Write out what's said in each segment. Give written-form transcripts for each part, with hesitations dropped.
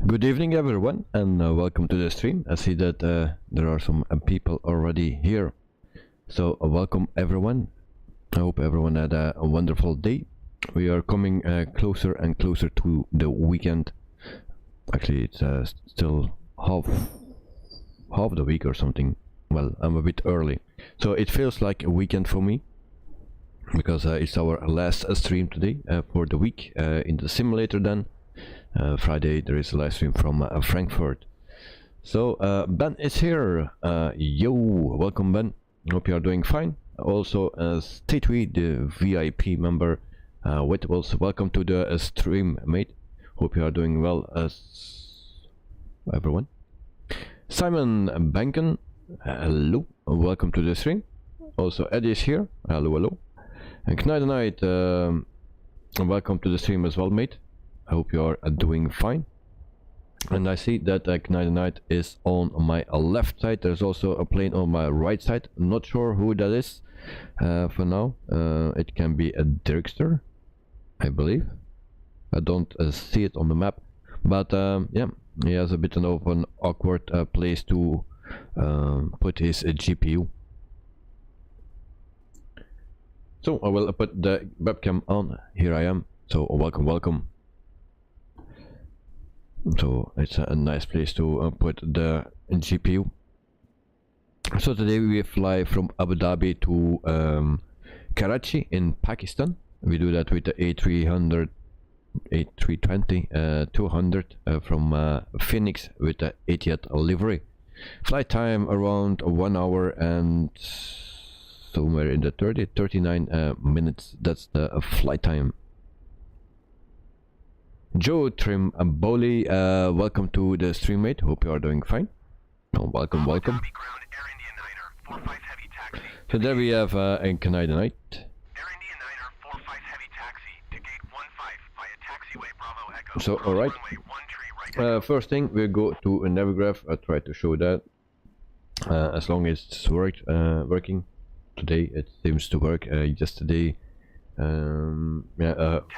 Good evening everyone, and welcome to the stream. I see that there are some people already here, so welcome everyone. I hope everyone had a wonderful day. We are coming closer and closer to the weekend. Actually, it's still half the week or something. Well, I'm a bit early, so it feels like a weekend for me because it's our last stream today for the week in the simulator. Then Friday there is a live stream from Frankfurt. So Ben is here. Yo, welcome Ben. Hope you are doing fine. Also Stateway, the VIP member, also welcome to the stream, mate. Hope you are doing well as everyone. Simon Banken, hello, welcome to the stream. Also Eddie is here, hello. And Knight, welcome to the stream as well, mate. I hope you are doing fine. And I see that Knight is on my left side. There's also a plane on my right side. Not sure who that is for now. It can be a Dirkster, I believe. I don't see it on the map, but yeah, he has a bit of an awkward place to put his GPU. So I will put the webcam on. Here I am. So welcome. So it's a nice place to put the GPU. So today we fly from Abu Dhabi to Karachi in Pakistan. We do that with the A320-200 from FENIX with the 80th livery. Flight time around 1 hour and somewhere in the 39 minutes. That's the flight time. Joe Trim Boli, welcome to the stream, mate. Hope you are doing fine. Oh, welcome. So there we have a Canadian. So alright, first thing we go to a Navigraph. I try to show that as long as it's working. Today it seems to work. Yesterday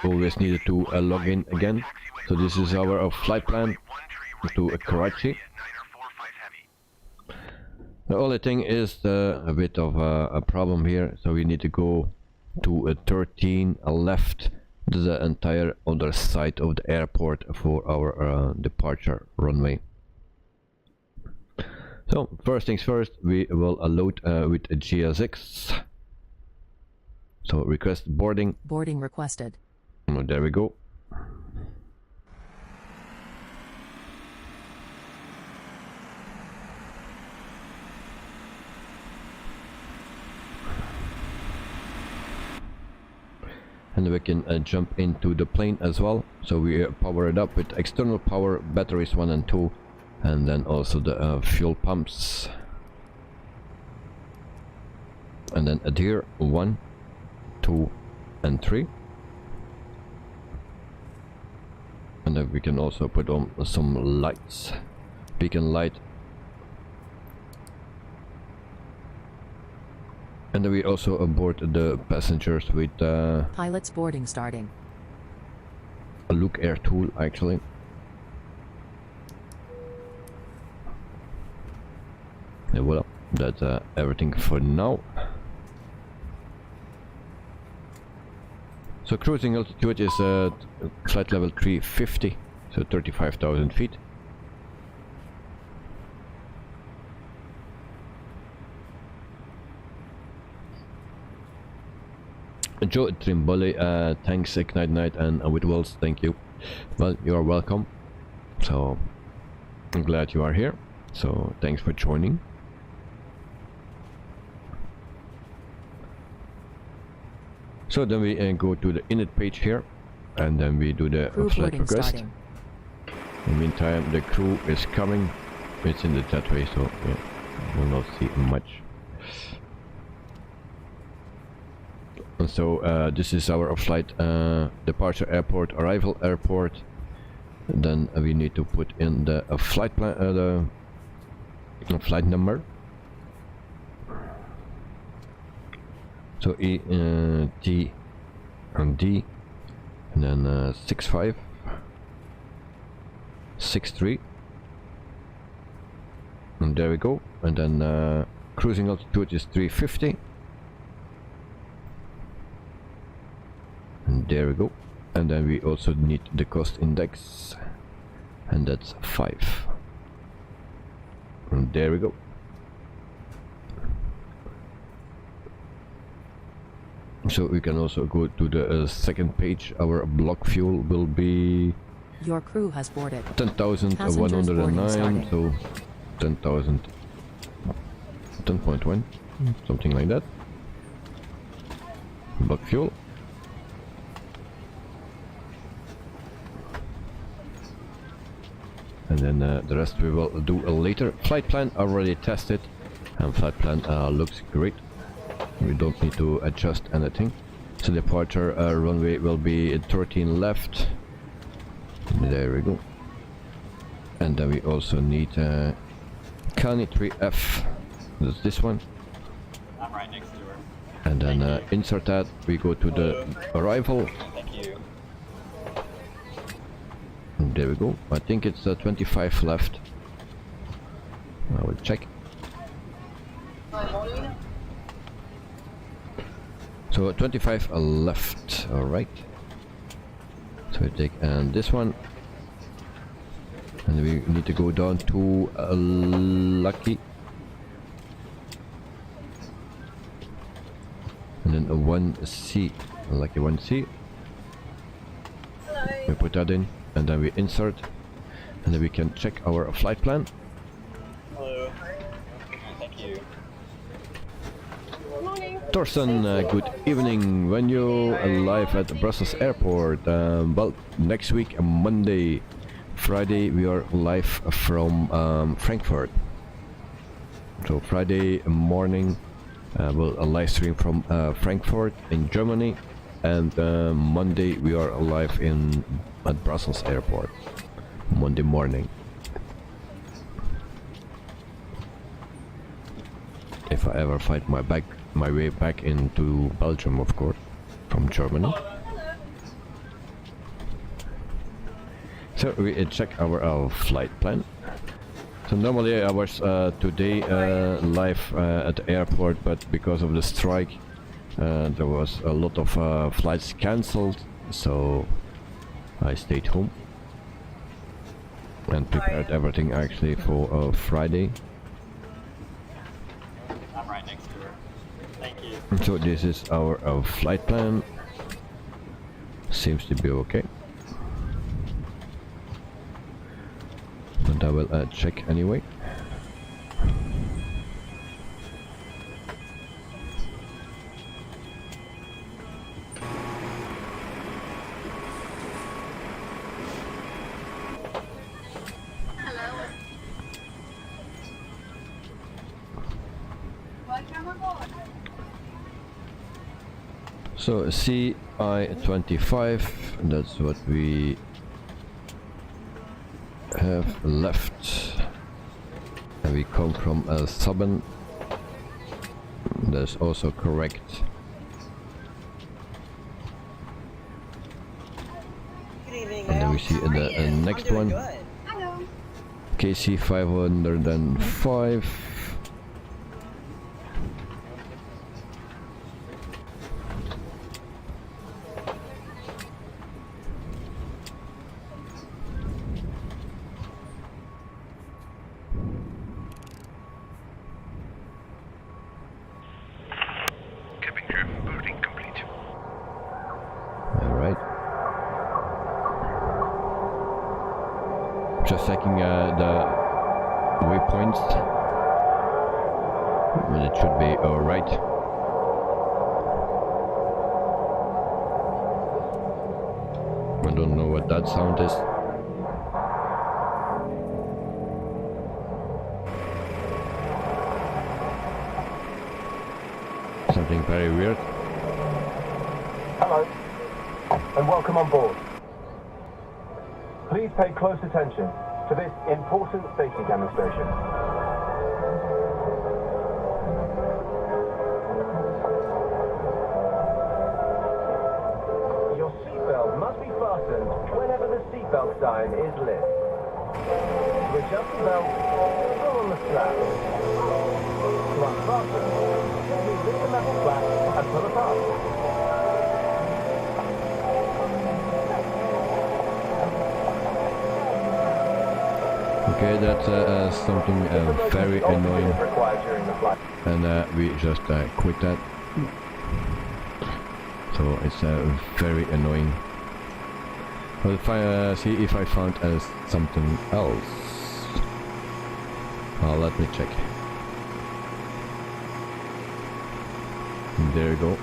always needed to log in again. So this is our flight plan to Karachi. The only thing is a bit of a problem here, so we need to go to a 13 left, the entire other side of the airport for our departure runway. So first things first, we will load with a GSX. So request boarding. Boarding requested. Oh, there we go. And we can jump into the plane as well. So we power it up with external power, batteries 1 and 2, and then also the fuel pumps. And then adhere 1, 2 and 3, and then we can also put on some lights, beacon light, and then we also aboard the passengers with pilot's boarding starting. a Look Air tool actually. And voila, that's everything for now. So cruising altitude is flight level 350, so 35,000 feet. Joe Trimboli, thanks Knight and with Wells, thank you. Well, you are welcome. So I'm glad you are here. So thanks for joining. So then we go to the init page here, and then we do the flight request. Starting. In the meantime, the crew is coming. It's in the jetway, so yeah, you will not see much. And so this is our flight departure airport, arrival airport. And then we need to put in the flight plan, the flight number. So E, T, and D, and then 65. 63. And there we go. And then cruising altitude is 350. And there we go. And then we also need the cost index, and that's 5. And there we go. So we can also go to the second page. Our block fuel will be Your crew has boarded. 10,109, so 10,000, 10.1, something like that. Block fuel. And then the rest we will do later. Flight plan already tested, and flight plan looks great. We don't need to adjust anything. So departure runway will be 13 left. There we go. And then we also need Kani 3F. That's this one. I'm right next to her. And then insert that. We go to the arrival. Thank you. And there we go. I think it's 25 left. I will check. So 25 left, alright. So we take this one. And we need to go down to Lucky. And then a 1C, Lucky 1C. We put that in, and then we insert. And then we can check our flight plan. Hello. Thank you. Thorsten, good evening. When you arrive at Brussels Airport, well, next week, Monday, Friday, we are live from Frankfurt. So Friday morning, we'll live stream from Frankfurt in Germany, and Monday we are live at Brussels Airport. Monday morning. If I ever find my way back into Belgium, of course, from Germany. So we check our flight plan. So normally I was today live at the airport, but because of the strike there was a lot of flights cancelled, so I stayed home and prepared everything actually for Friday. I'm right next to her. Thank you. So this is our flight plan. Seems to be okay. And I will check anyway. So CI25, that's what we have left, and we come from Sabben. That's also correct. Good evening, And then we see the next one, KC 505. Just checking the waypoints, and it should be alright. I don't know what that sound is. Something very weird. Hello, and welcome on board. Please pay close attention to this important safety demonstration. Your seatbelt must be fastened whenever the seatbelt sign is lit. To adjust the belt, pull on the strap. To unfasten, gently lift the metal flap and pull apart. Okay, that's something very annoying, and we just quit that. So it's very annoying. But if I see if I found something else. Let me check. There you go.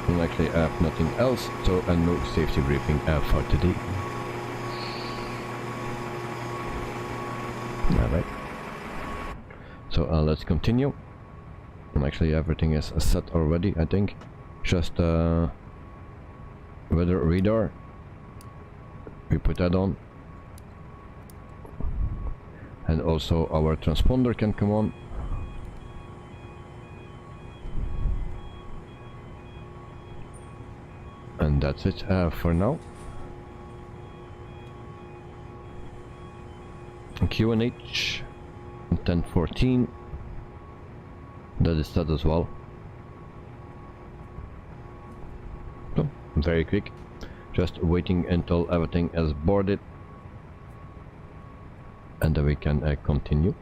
And actually I have nothing else, so no safety briefing for today. Alright. So let's continue. And actually everything is set already, I think. Just weather radar. We put that on. And also our transponder can come on. And that's it for now. QNH 1014. That is that as well. So, very quick. Just waiting until everything is boarded. And then we can continue.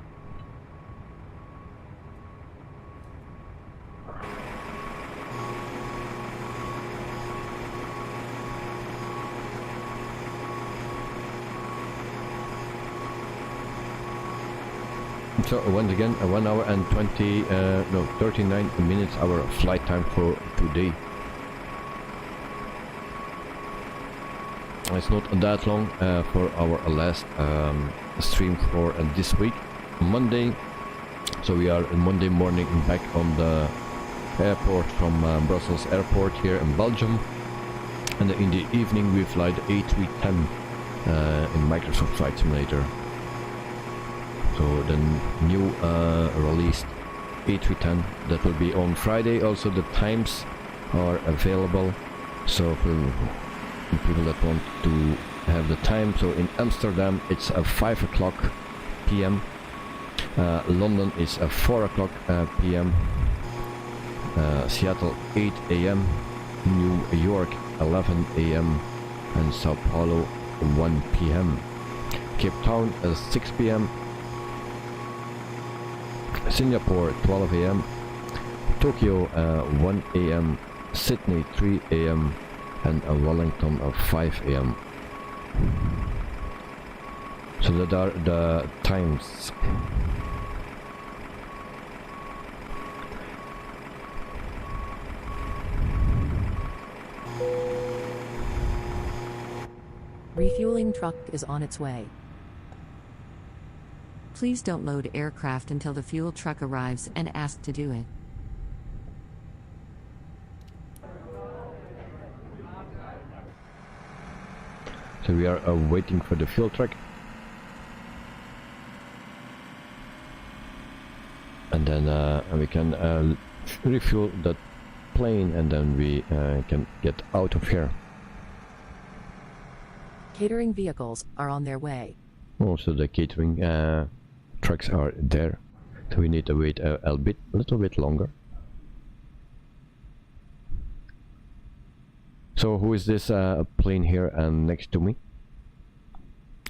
So once again, 1 hour and 39 minutes our flight time for today. It's not that long for our last stream for this week, Monday. So we are Monday morning back on the airport from Brussels airport here in Belgium, and in the evening we fly the A310 in Microsoft Flight Simulator. So the new released A310 that will be on Friday. Also the times are available, so for people that want to have the time. So in Amsterdam it's 5 o'clock p.m. London is 4 o'clock p.m. Seattle 8 a.m. New York 11 a.m. and Sao Paulo 1 p.m. Cape Town 6 p.m. Singapore 12 a.m. Tokyo 1 a.m. Sydney 3 a.m. and Wellington 5 a.m. So that are the times. Refueling truck is on its way. Please don't load aircraft until the fuel truck arrives and ask to do it. So we are waiting for the fuel truck. And then we can refuel that plane, and then we can get out of here. Catering vehicles are on their way. Also the catering trucks are there, so we need to wait a little bit longer. So who is this plane here next to me?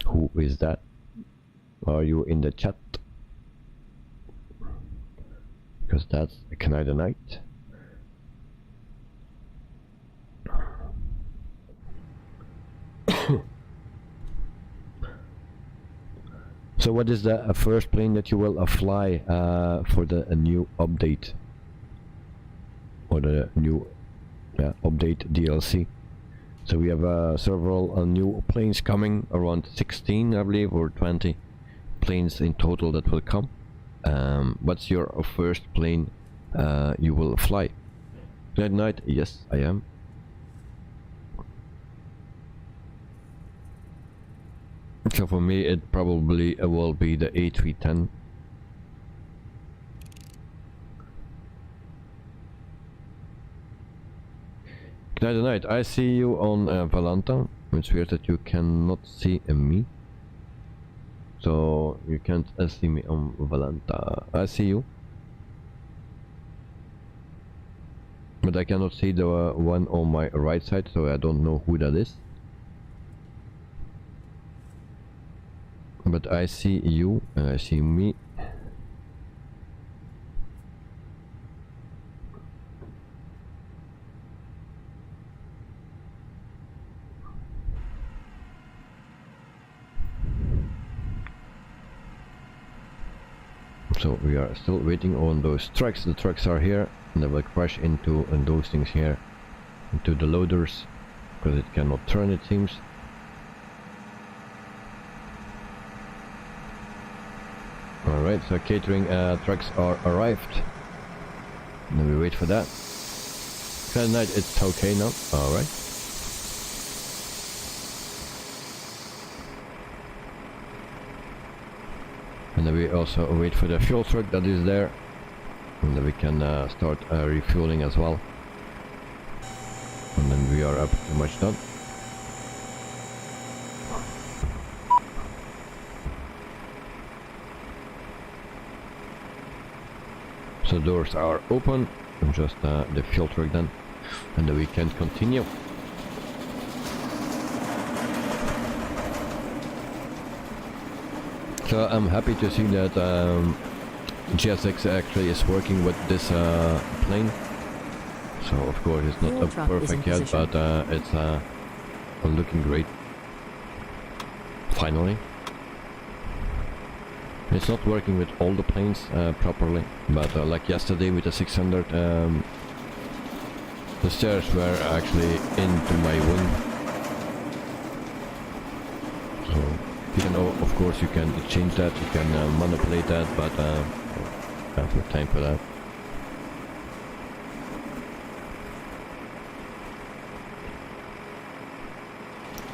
Who is that? Are you in the chat? Because that's a Canada night. So what is the first plane that you will fly for the new update? Or the new update DLC? So we have several new planes coming, around 16 I believe, or 20 planes in total that will come. What's your first plane you will fly? Good night. Yes, I am. So for me it probably will be the A310. Good night. I see you on Valanta. It's weird that you cannot see me. So you can't see me on Valanta. I see you. But I cannot see the one on my right side, so I don't know who that is. But I see you and I see me. So we are still waiting on those trucks. The trucks are here and they will crash into those things here, into the loaders, because it cannot turn, it seems. Alright, so catering trucks are arrived. And then we wait for that. Good night, it's okay now. Alright. And then we also wait for the fuel truck that is there. And then we can start refueling as well. And then we are pretty much done. So doors are open, and just the fuel truck then, and then we can continue. So I'm happy to see that GSX actually is working with this plane. So of course it's not perfect yet, but it's looking great. Finally. It's not working with all the planes properly, but like yesterday with the 600, the stairs were actually into my wing. So you can, of course, you can change that, you can manipulate that, but I have no time for that.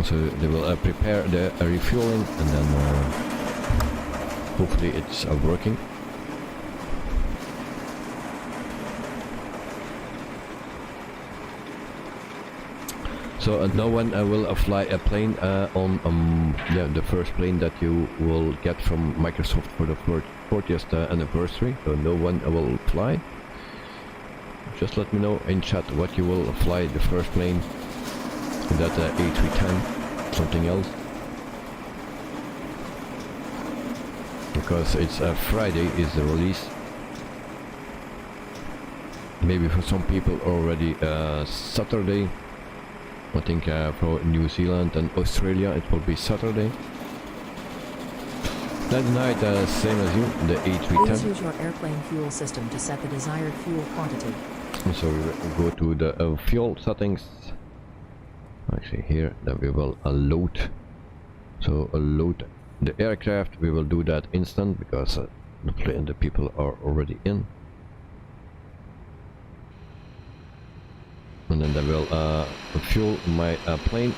So they will prepare the refueling, and then hopefully it's working. So no one will fly a plane on the first plane that you will get from Microsoft for the 40th anniversary. So no one will fly. Just let me know in chat what you will fly the first plane. That A310, something else. Because it's Friday is the release. Maybe for some people already Saturday. I think for New Zealand and Australia it will be Saturday. That night, same as you, the A310. Please use your airplane fuel system to set the desired fuel quantity. So we go to the fuel settings. Actually here, then we will load. So load the aircraft. We will do that instant because the people are already in. And then they will fuel my plane.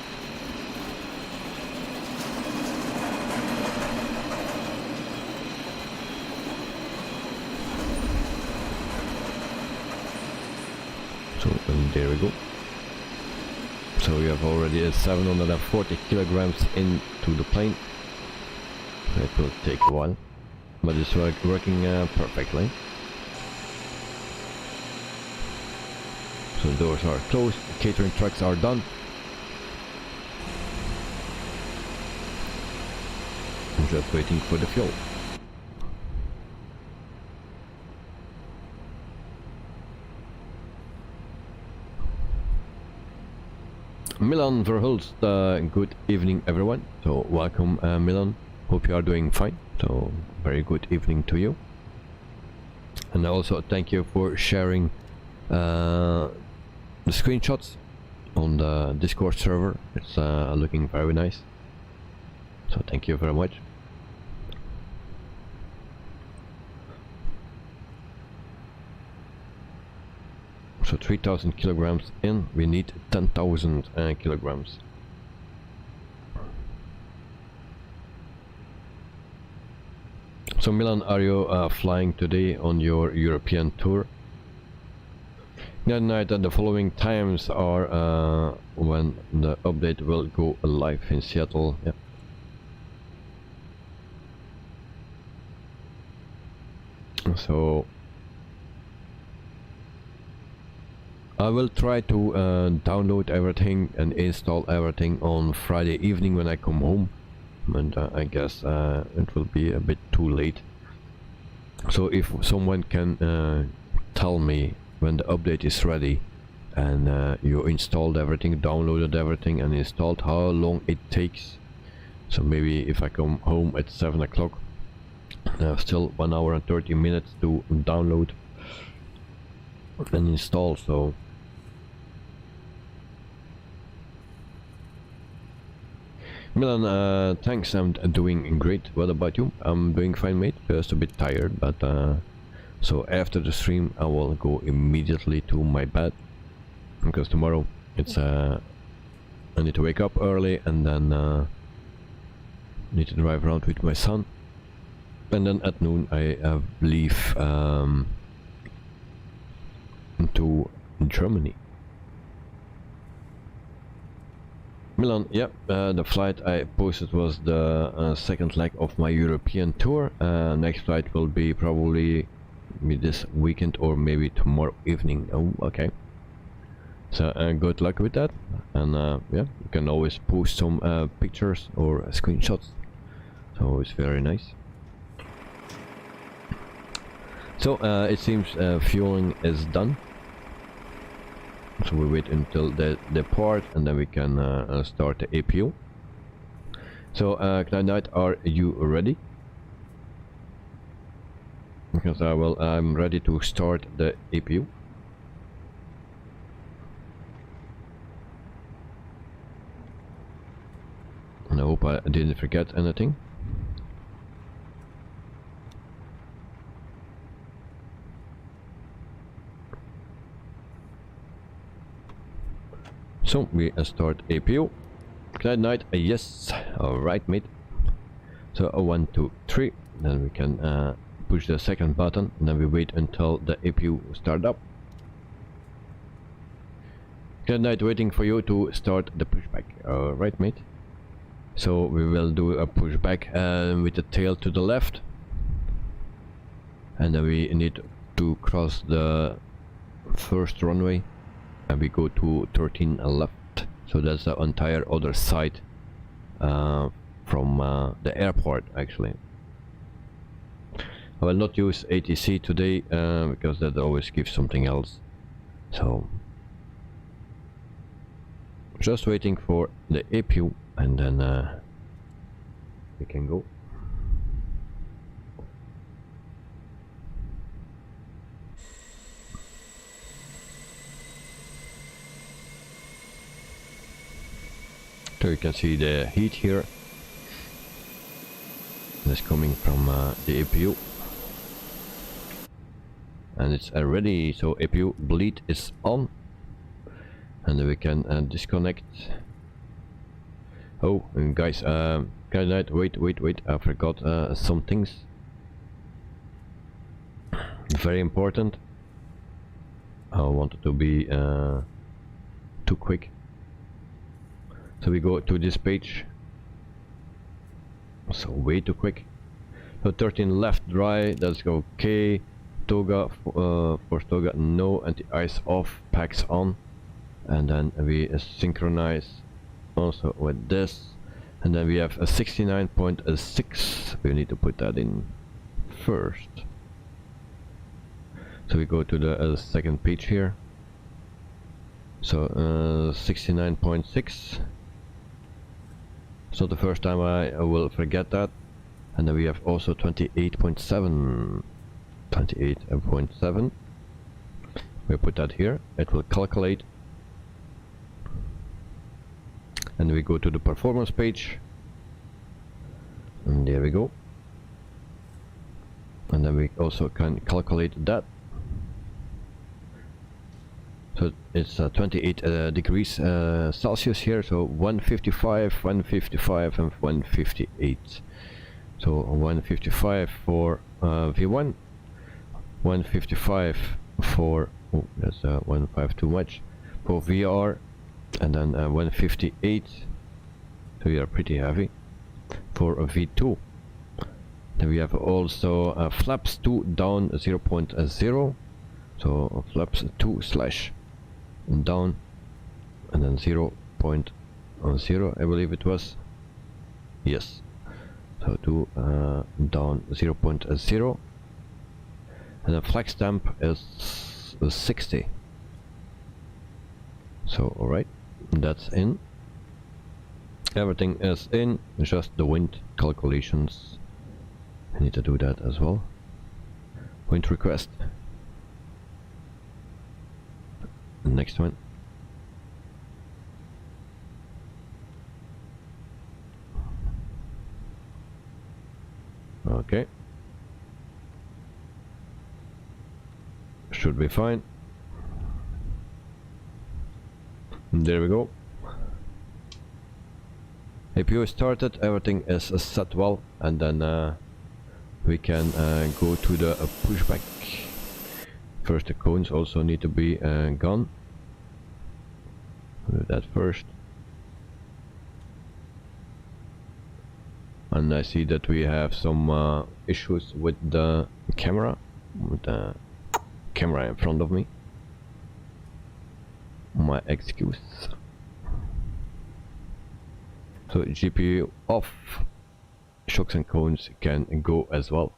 So and there we go. So we have already 740 kilograms into the plane. It will take a while, but it's working perfectly. So doors are closed, catering trucks are done. I'm just waiting for the fuel. Milan Verhulst, good evening everyone. So welcome Milan, hope you are doing fine. So very good evening to you. And also thank you for sharing the screenshots on the Discord server. It's looking very nice. So thank you very much. So 3,000 kilograms in, we need 10,000 kilograms. So Milan, are you flying today on your European tour? That night and the following times are when the update will go live in Seattle. Yeah. So I will try to download everything and install everything on Friday evening when I come home, and I guess it will be a bit too late. So if someone can tell me when the update is ready and you installed everything, downloaded everything and installed, how long it takes. So maybe if I come home at 7 o'clock, I have still 1 hour and 30 minutes to download and install. So Milan, thanks, I'm doing great. What about you? I'm doing fine, mate. Just a bit tired, but so after the stream I will go immediately to my bed, because tomorrow it's I need to wake up early and then need to drive around with my son, and then at noon I leave to Germany. Milan, yeah, the flight I posted was the second leg of my European tour. Next flight will be probably this weekend or maybe tomorrow evening. Oh, okay. So good luck with that, and yeah, you can always post some pictures or screenshots. So it's very nice. So it seems fueling is done. So we wait until they depart and then we can start the APU. So Knight, are you ready? Because I'm ready to start the APU. And I hope I didn't forget anything. So we start APU. Knight, yes. Alright, mate. So 1, 2, 3. Then we can push the second button, and then we wait until the APU start up. Knight, waiting for you to start the pushback. Alright, mate. So we will do a pushback with the tail to the left, and then we need to cross the first runway. And we go to 13 left, so that's the entire other side from the airport actually. I will not use ATC today because that always gives something else. So just waiting for the APU and then we can go. So you can see the heat here that's coming from the APU, and it's ready. So APU bleed is on, and then we can disconnect. Oh, and guys, wait, I forgot some things. Very important. I wanted to be too quick. So we go to this page. So way too quick. So 13 left dry, that's okay. Toga, for Toga no, and the ice off, packs on. And then we synchronize also with this. And then we have a 69.6. We need to put that in first. So we go to the second page here. So 69.6. So the first time I will forget that. And then we have also 28.7. 28.7. We put that here. It will calculate. And we go to the performance page. And there we go. And then we also can calculate that. So it's 28 degrees Celsius here, so 155, 155 and 158. So 155 for V1, 155 for, oh, that's 1.5 too much, for VR, and then 158, so we are pretty heavy, for a V2. Then we have also flaps 2 down 0.0, so flaps 2 slash down, and then 0.0, I believe it was, yes, so 2 down 0.0, and the flag stamp is 60. So alright, that's in. Everything is in, just the wind calculations. I need to do that as well. Wind request. Next one. Okay. Should be fine. There we go. APU is started, everything is set well, and then we can go to the pushback. First, the cones also need to be gone. Do that first. And I see that we have some issues with the camera, in front of me. My excuse. So GPU off, shocks and cones can go as well,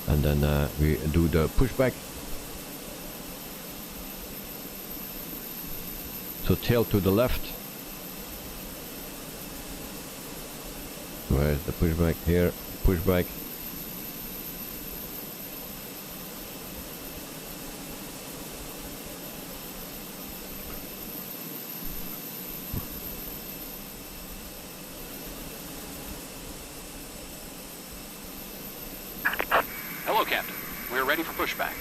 and then we do the pushback. So tail to the left. Where is the pushback? Here, pushback. Hello, Captain. We're ready for pushback.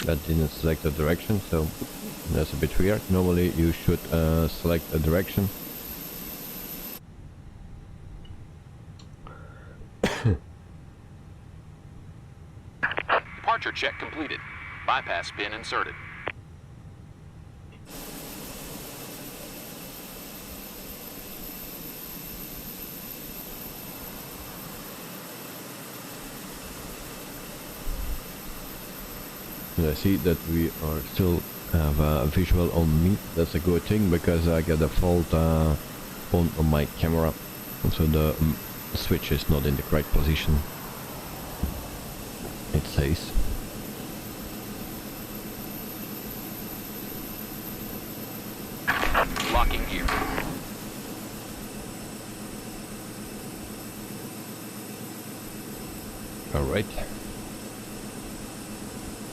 That didn't select a direction, so that's a bit weird. Normally you should select a direction. Departure check completed. Bypass pin inserted. And I see that we are still have a visual on me. That's a good thing, because I get a fault on my camera, so the switch is not in the correct position, it says. Locking gear. Alright.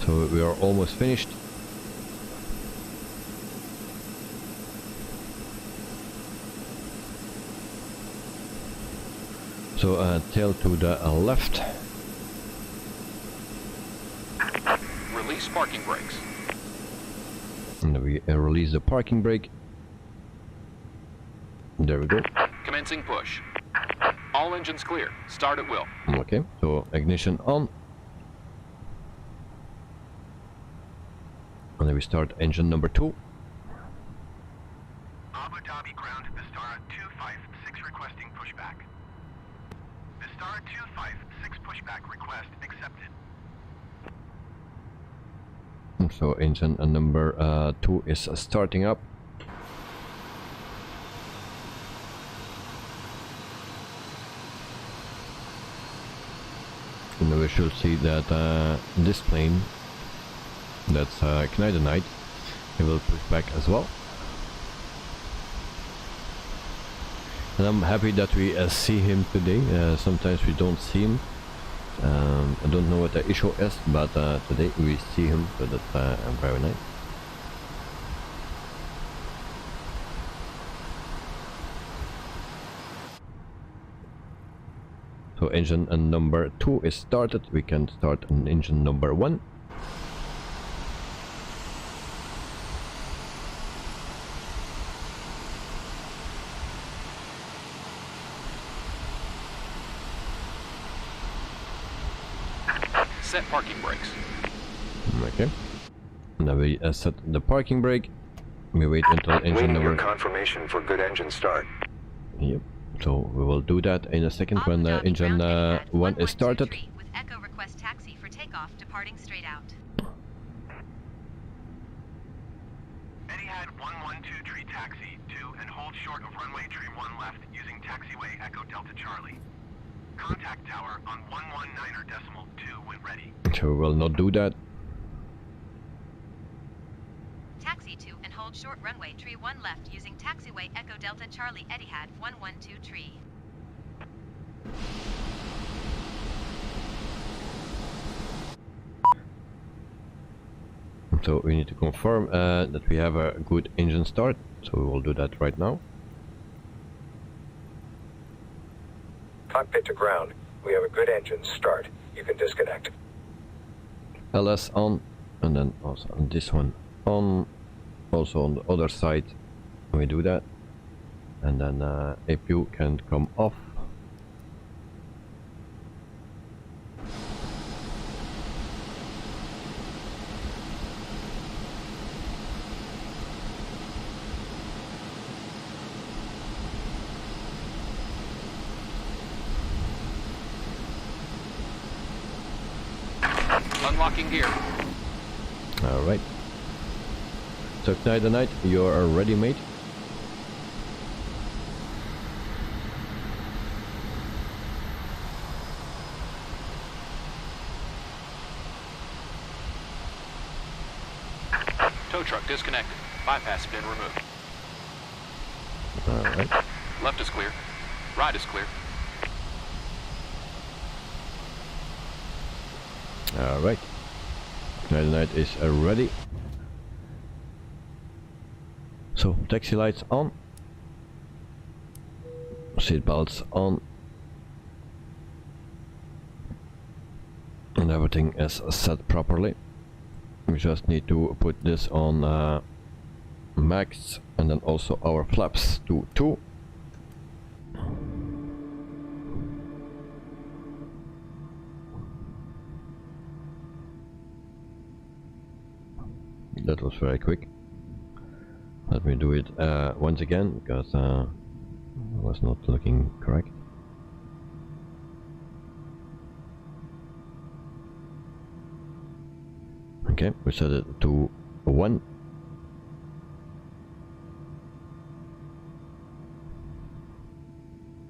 So we are almost finished. So tail to the left. Release parking brakes. And we release the parking brake. There we go. Commencing push. All engines clear. Start at will. Okay, so ignition on. And then we start engine number 2. Abu Dhabi ground Vistara 256 requesting pushback. Vistara 256 pushback request accepted. So engine number 2 is starting up. And we should see that this plane, that's Knight, he will push back as well. And I'm happy that we see him today. Sometimes we don't see him. I don't know what the issue is, but today we see him, so that's very nice. So engine number 2 is started. We can start on engine number 1. set parking brakes. Okay. Now we set the parking brake. We wait until engine Waiting your number. confirmation for good engine start. Yep. So we will do that in a second when the engine 1 is started. With Echo request taxi for takeoff, departing straight out. Etihad 112 tree taxi to and hold short of runway tree 1 left using taxiway Echo Delta Charlie. Contact tower on 119.2 when ready. So we will not do that. Taxi to and hold short runway tree 1 left using taxiway Echo Delta Charlie Etihad 112 tree. So we need to confirm that we have a good engine start. So we will do that right now. Cockpit to ground. We have a good engine start. You can disconnect. LS on, and then also on this one on. Also on the other side we do that, and then APU can come off. Unlocking gear. All right. So ignite the night, you are ready, mate. Tow truck disconnected. Bypass pin removed. Alright. Left is clear. Right is clear. Alright. Ignite the night is ready. So taxi lights on. Seat belts on. And everything is set properly. We just need to put this on max, and then also our flaps to 2. That was very quick. Let me do it once again, because it was not looking correct. Okay, we set it to 1.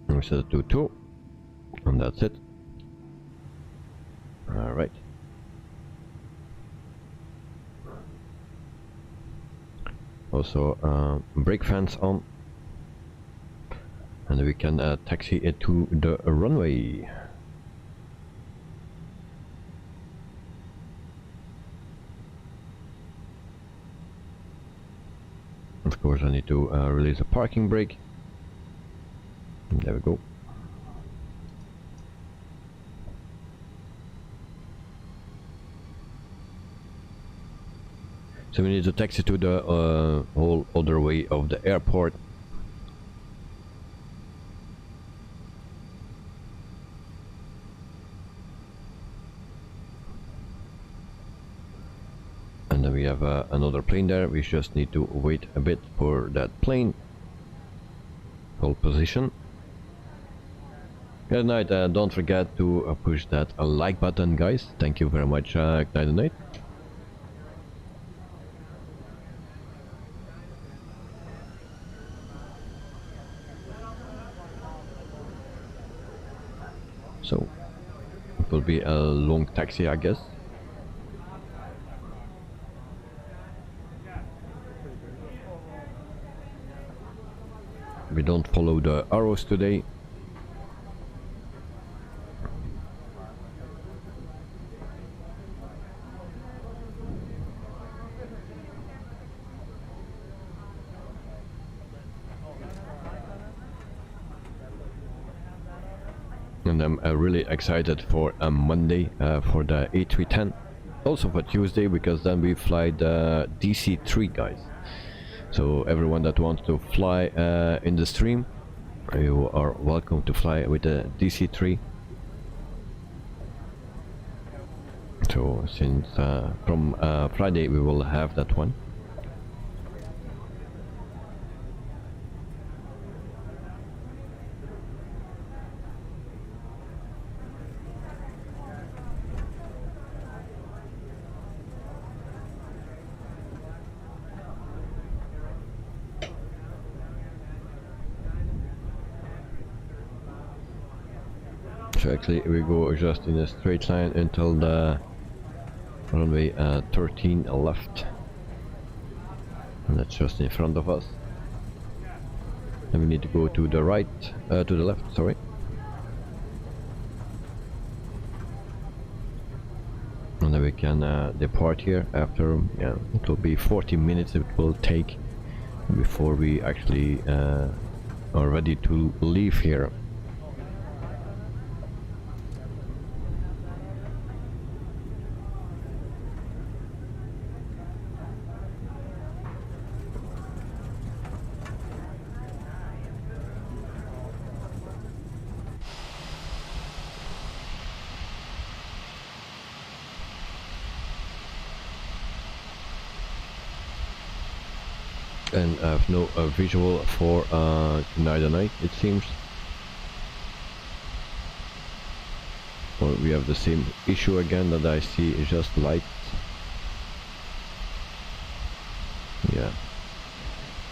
And we set it to 2. And that's it. Alright. Also brake fans on. And we can taxi it to the runway. Of course I need to release a parking brake. There we go. So we need to taxi to the whole other way of the airport. And then we have another plane there. We just need to wait a bit for that plane. Hold position. Good night. Don't forget to push that like button, guys. Thank you very much. Ignite the night. So it will be a long taxi, I guess. We don't follow the arrows today. And I'm really excited for Monday for the A310. Also for Tuesday, because then we fly the DC-3, guys. So everyone that wants to fly in the stream, you are welcome to fly with the DC-3. So since from Friday we will have that one. So actually we go just in a straight line until the runway 13 left, and that's just in front of us. And we need to go to the right, to the left, sorry. And then we can depart here after, yeah, it will be 40 minutes it will take before we actually are ready to leave here. And I have no visual for neither night, it seems. Or we have the same issue again that I see is just lights. Yeah,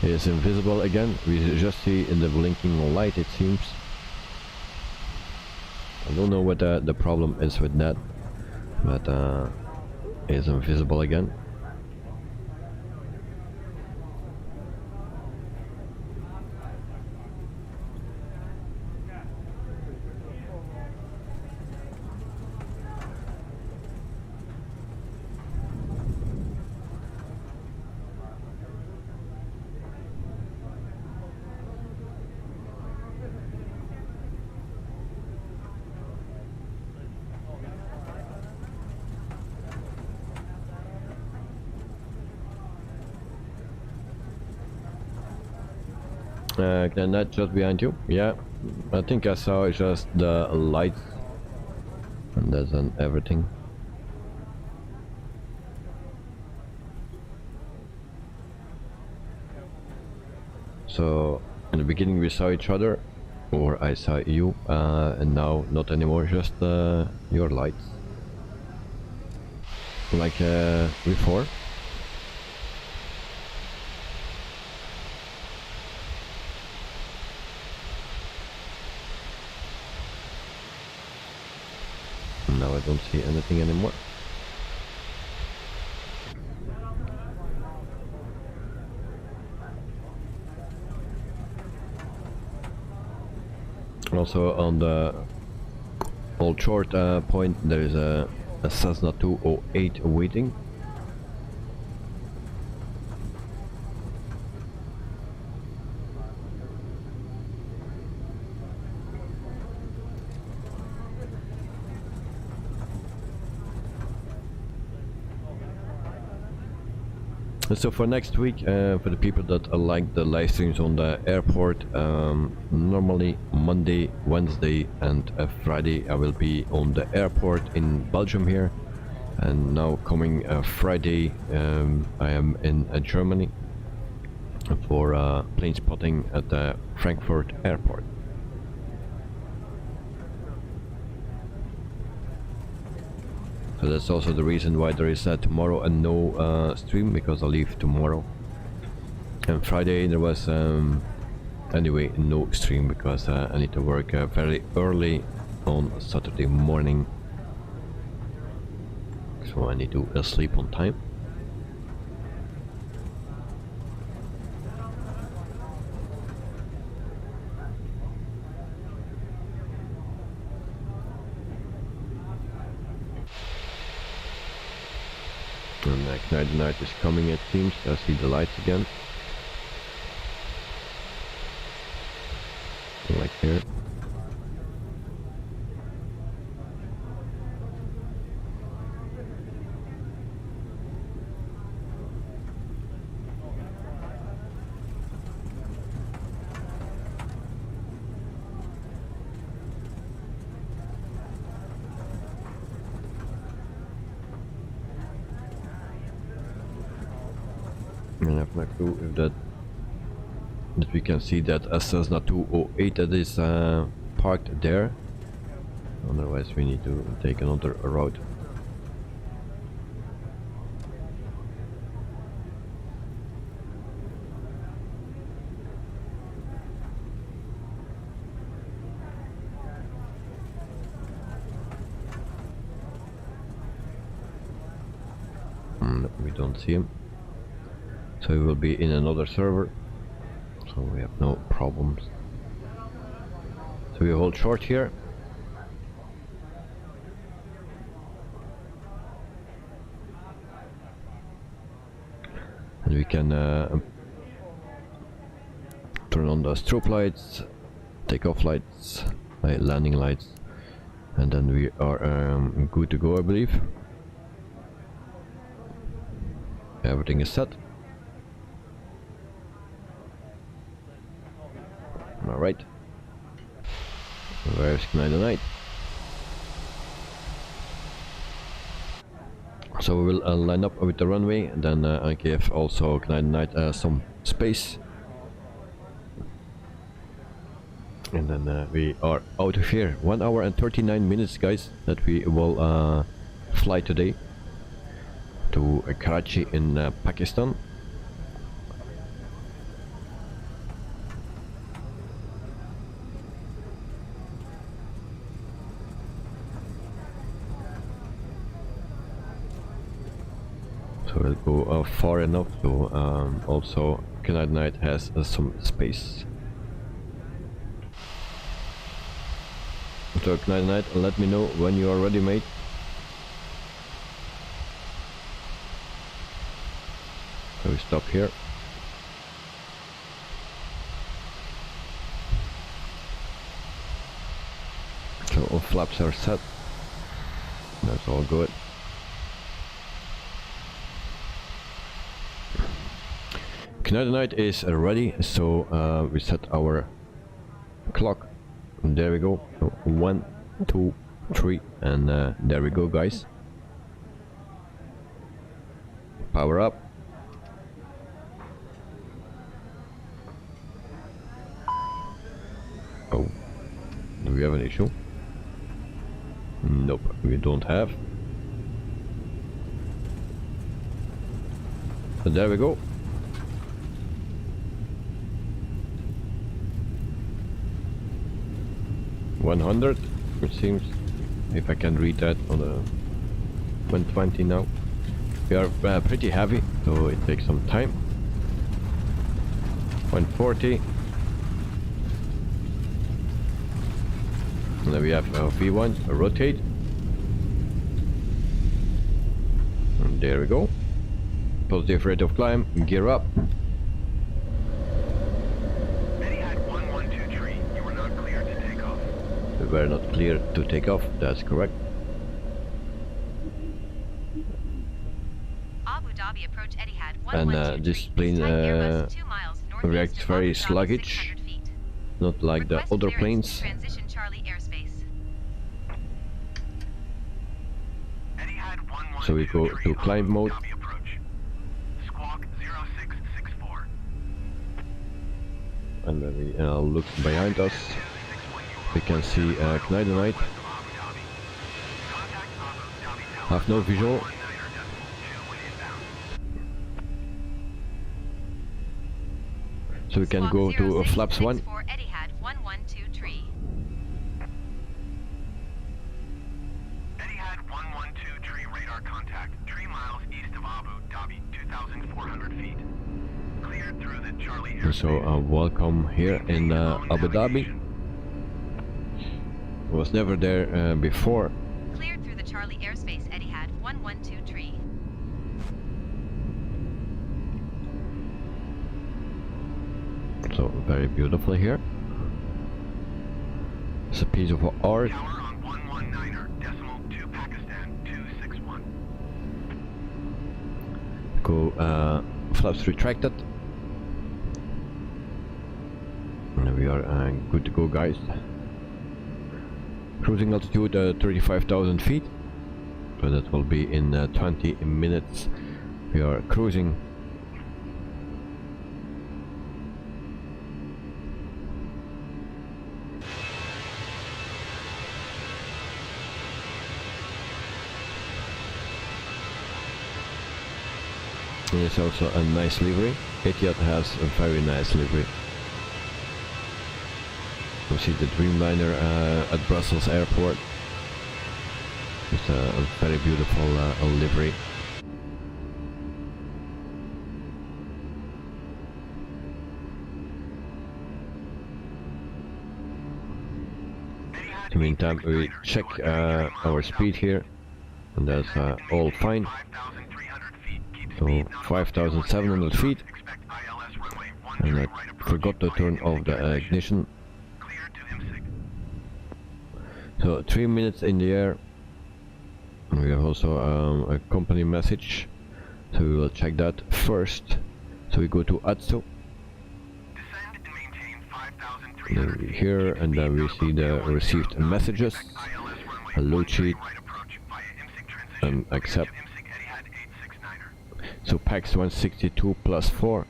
it is invisible again. We just see in the blinking light, it seems. I don't know what the problem is with that, but it is invisible again. Can that just behind you? Yeah, I think I saw just the lights, and that's on everything. So in the beginning we saw each other, or I saw you, and now not anymore, just your lights, like before. Now I don't see anything anymore. Also on the old short point there is a Cessna 208 waiting. So for next week, for the people that like the live streams on the airport, normally Monday, Wednesday and Friday I will be on the airport in Belgium here, and now coming Friday I am in Germany for plane spotting at the Frankfurt airport. So that's also the reason why there is tomorrow a no stream, because I leave tomorrow. And Friday there was anyway no stream because I need to work very early on Saturday morning. So I need to sleep on time. And the night is coming, it seems. I see the lights again. Like here. I have no clue if that we can see that a Cessna 208 that is parked there. Otherwise we need to take another route. We don't see him, so he will be in another server, so we have no problems. So we hold short here. And we can turn on the strobe lights, take off lights, landing lights, and then we are good to go, I believe. Everything is set. Alright. Where's Knight? So we will line up with the runway, and then I give also Knight some space. And then we are out of here. 1 hour and 39 minutes, guys, that we will fly today to Karachi in Pakistan. So we'll go far enough so also Knight has some space. So Knight, let me know when you are ready, mate. So we stop here. So all flaps are set. That's all good. Knight is ready, so we set our clock. And there we go. So 1, 2, 3, and there we go, guys. Power up. Oh, do we have an issue? Nope, we don't have. So there we go. $100, it seems, if I can read that on the 120 now. We are pretty heavy, so it takes some time. 140. And then we have V1, rotate. And there we go. Positive rate of climb, gear up. We were not clear to take off, that's correct. Abu Dhabi approach Etihad And this plane reacts very sluggish, not like the other planes. Transition Charlie airspace. So we go to climb mode. And when we look behind us, we can see Knight. Have no visual. So we can go to flaps 1. Etihad 1123. Etihad 1123 radar contact 3 miles east of Abu Dhabi, 2,400 feet. Cleared through the Charlie airspace. So welcome here in Abu Dhabi. Was never there before. Cleared through the Charlie airspace, Etihad 1123. So very beautiful here. It's a piece of art. Tower on 119er, decimal 2 Pakistan 261. Go flaps retracted. And we are good to go, guys. Cruising altitude 35,000 feet, so that will be in 20 minutes. We are cruising And it's also a nice livery. Etihad has a very nice livery. You see the Dreamliner at Brussels airport. It's a very beautiful livery. In the meantime, we check our speed here, and that's all fine. So 5,700 feet, and I forgot to turn off the ignition. So 3 minutes in the air. We have also a company message, so we will check that first. So we go to ATSO. Here, and then we see the received messages, a load sheet, and accept. So PAX 162 plus 4,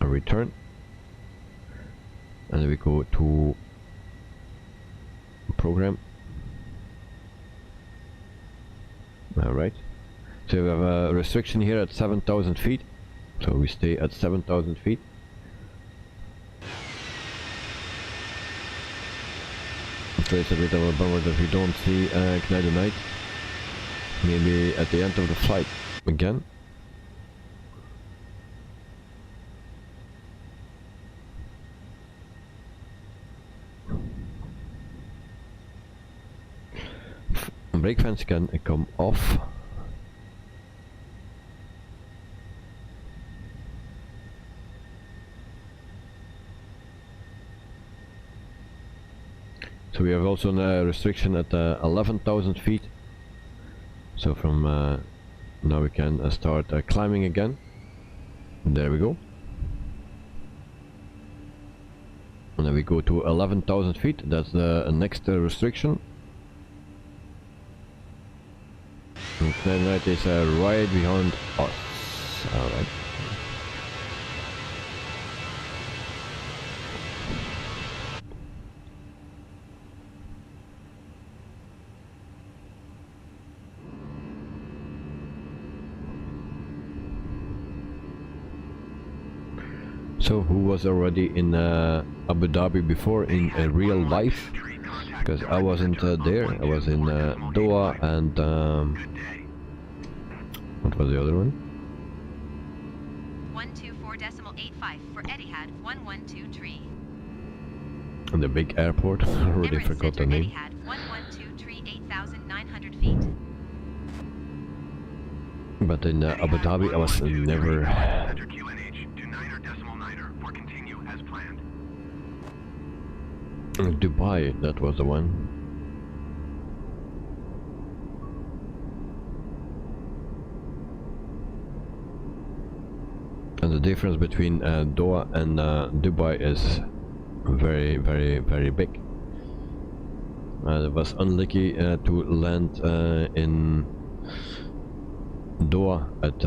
a return, and then we go to program. Alright, so we have a restriction here at 7,000 feet, so we stay at 7,000 feet. So it's a bit of a bummer that we don't see Gneider Night. Maybe at the end of the flight again. Brake fans can come off. So we have also a restriction at 11,000 feet. So from now we can start climbing again. There we go. And then we go to 11,000 feet. That's the next restriction. And that is right behind us. Alright. So who was already in Abu Dhabi before in real life? Because I wasn't there. I was in Doha and what was the other one? 124.85 for Etihad 112.3. And the big airport. I already Emirates forgot the Center, name. Etihad 112.3 8,900 feet. But in Abu Dhabi I was never. Dubai, that was the one. And the difference between Doha and Dubai is very, very, very big. I was unlucky to land in Doha at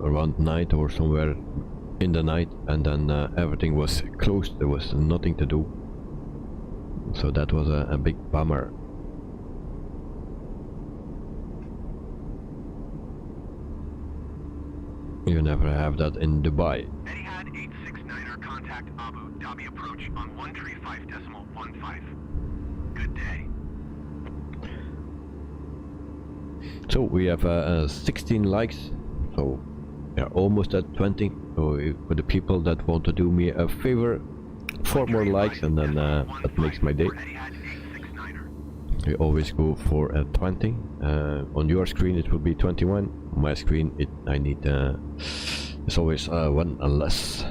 around night or somewhere in the night, and then everything was closed. There was nothing to do. So that was a big bummer. You never have that in Dubai. Etihad 869er contact Abu Dhabi approach on 135.15. Good day. So we have 16 likes, so we are almost at 20. So for the people that want to do me a favor, 4 more likes, and then that makes my day. We always go for 20. On your screen it will be 21. On my screen I need it's always 1 less.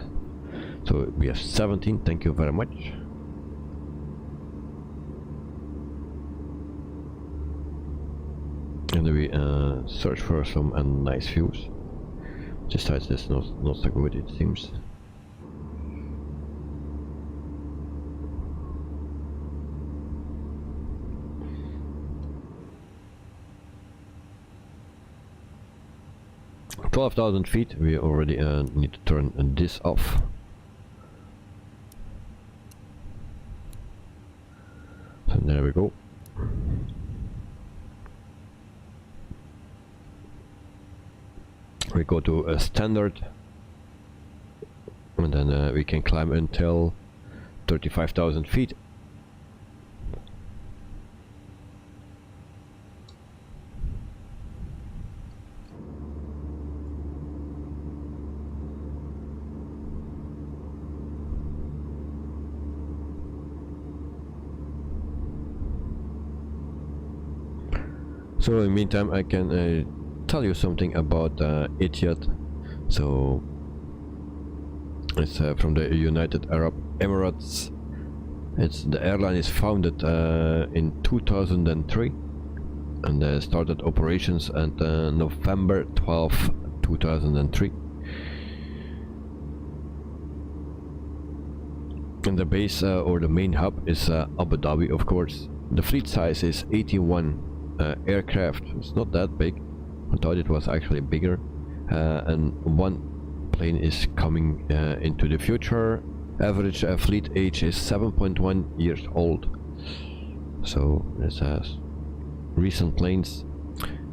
So we have 17. Thank you very much. And we search for some nice views. Besides this, not so good it seems. "12,000 feet, we already need to turn this off. So there we go. we go to a standard, and then we can climb until 35,000 feet. So in the meantime, I can tell you something about Etihad. So it's from the United Arab Emirates. The airline is founded in 2003 and started operations at November 12, 2003. And the base or the main hub is Abu Dhabi, of course. The fleet size is 81 aircraft. It's not that big. I thought it was actually bigger, and one plane is coming into the future. Average fleet age is 7.1 years old, so it has recent planes.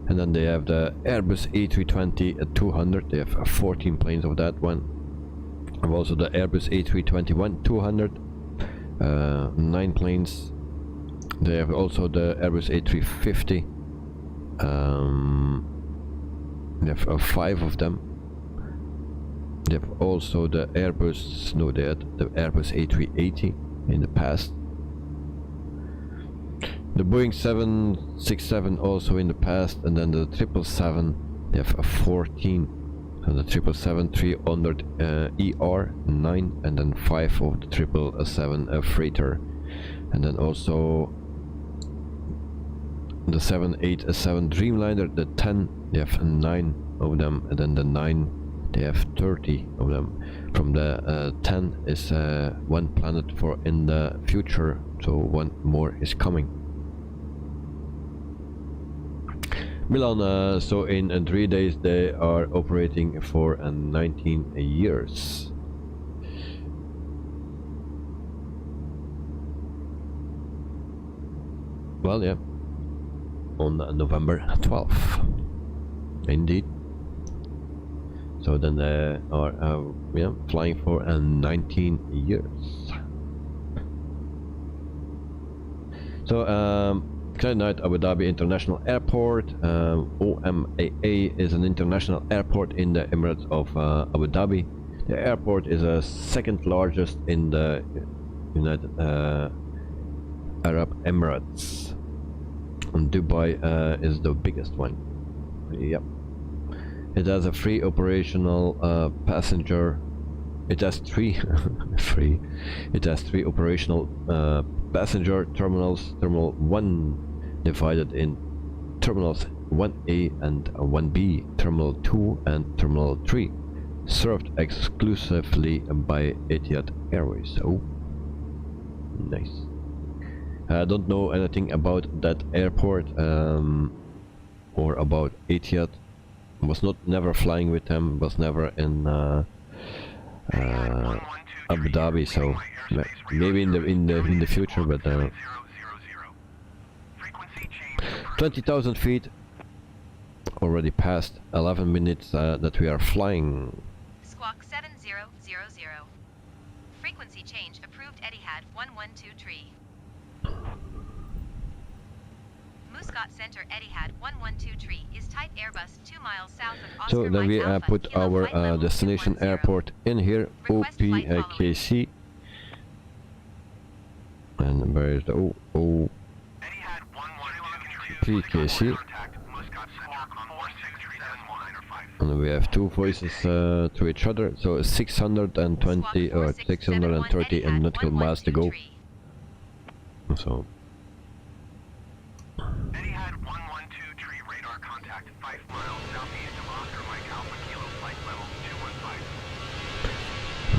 And then they have the Airbus A320-200. They have 14 planes of that one. And also the Airbus A321-200, 9 planes. They have also the Airbus A350. They have 5 of them. They have also the Airbus. No, they had the Airbus A380 in the past. The Boeing 767 also in the past, and then the 777. They have 14. And the 777-300 ER 9, and then 5 of the 777 freighter, and then also the 787 Dreamliner, the 10, they have 9 of them, and then the 9, they have 30 of them. From the 10 is one planet for in the future, so one more is coming. Milan, so in 3 days they are operating for 19 years. Well, yeah, on November 12th, indeed. So then they are yeah, flying for 19 years. So Night Abu Dhabi International Airport. OMAA is an international airport in the Emirates of Abu Dhabi. The airport is the second largest in the United Arab Emirates, and Dubai is the biggest one. Yep. It has a free operational passenger. It has 3 free. It has 3 operational passenger terminals. Terminal 1 divided in terminals 1A and 1B, terminal 2 and terminal 3, served exclusively by Etihad Airways. Oh, nice. I don't know anything about that airport or about Etihad. Was never flying with them. Was never in Abu Dhabi, so maybe in the future, but 20,000 feet already passed. 11 minutes that we are flying. Squawk 7000. Frequency change approved Etihad 1123. Muscat Center Etihad 112 is type Airbus 2 miles south of Oscar. So then we Alpha, put Kilo our flight level destination 210. airport in here, Request flight OPKC. And where is the OPKC? And we have 2 voices to each other, so 620 or 630 and nautical miles to go. So Etihad 112 radar contact 5 miles southeast of Oscar Mike Alpha Kilo flight level 215.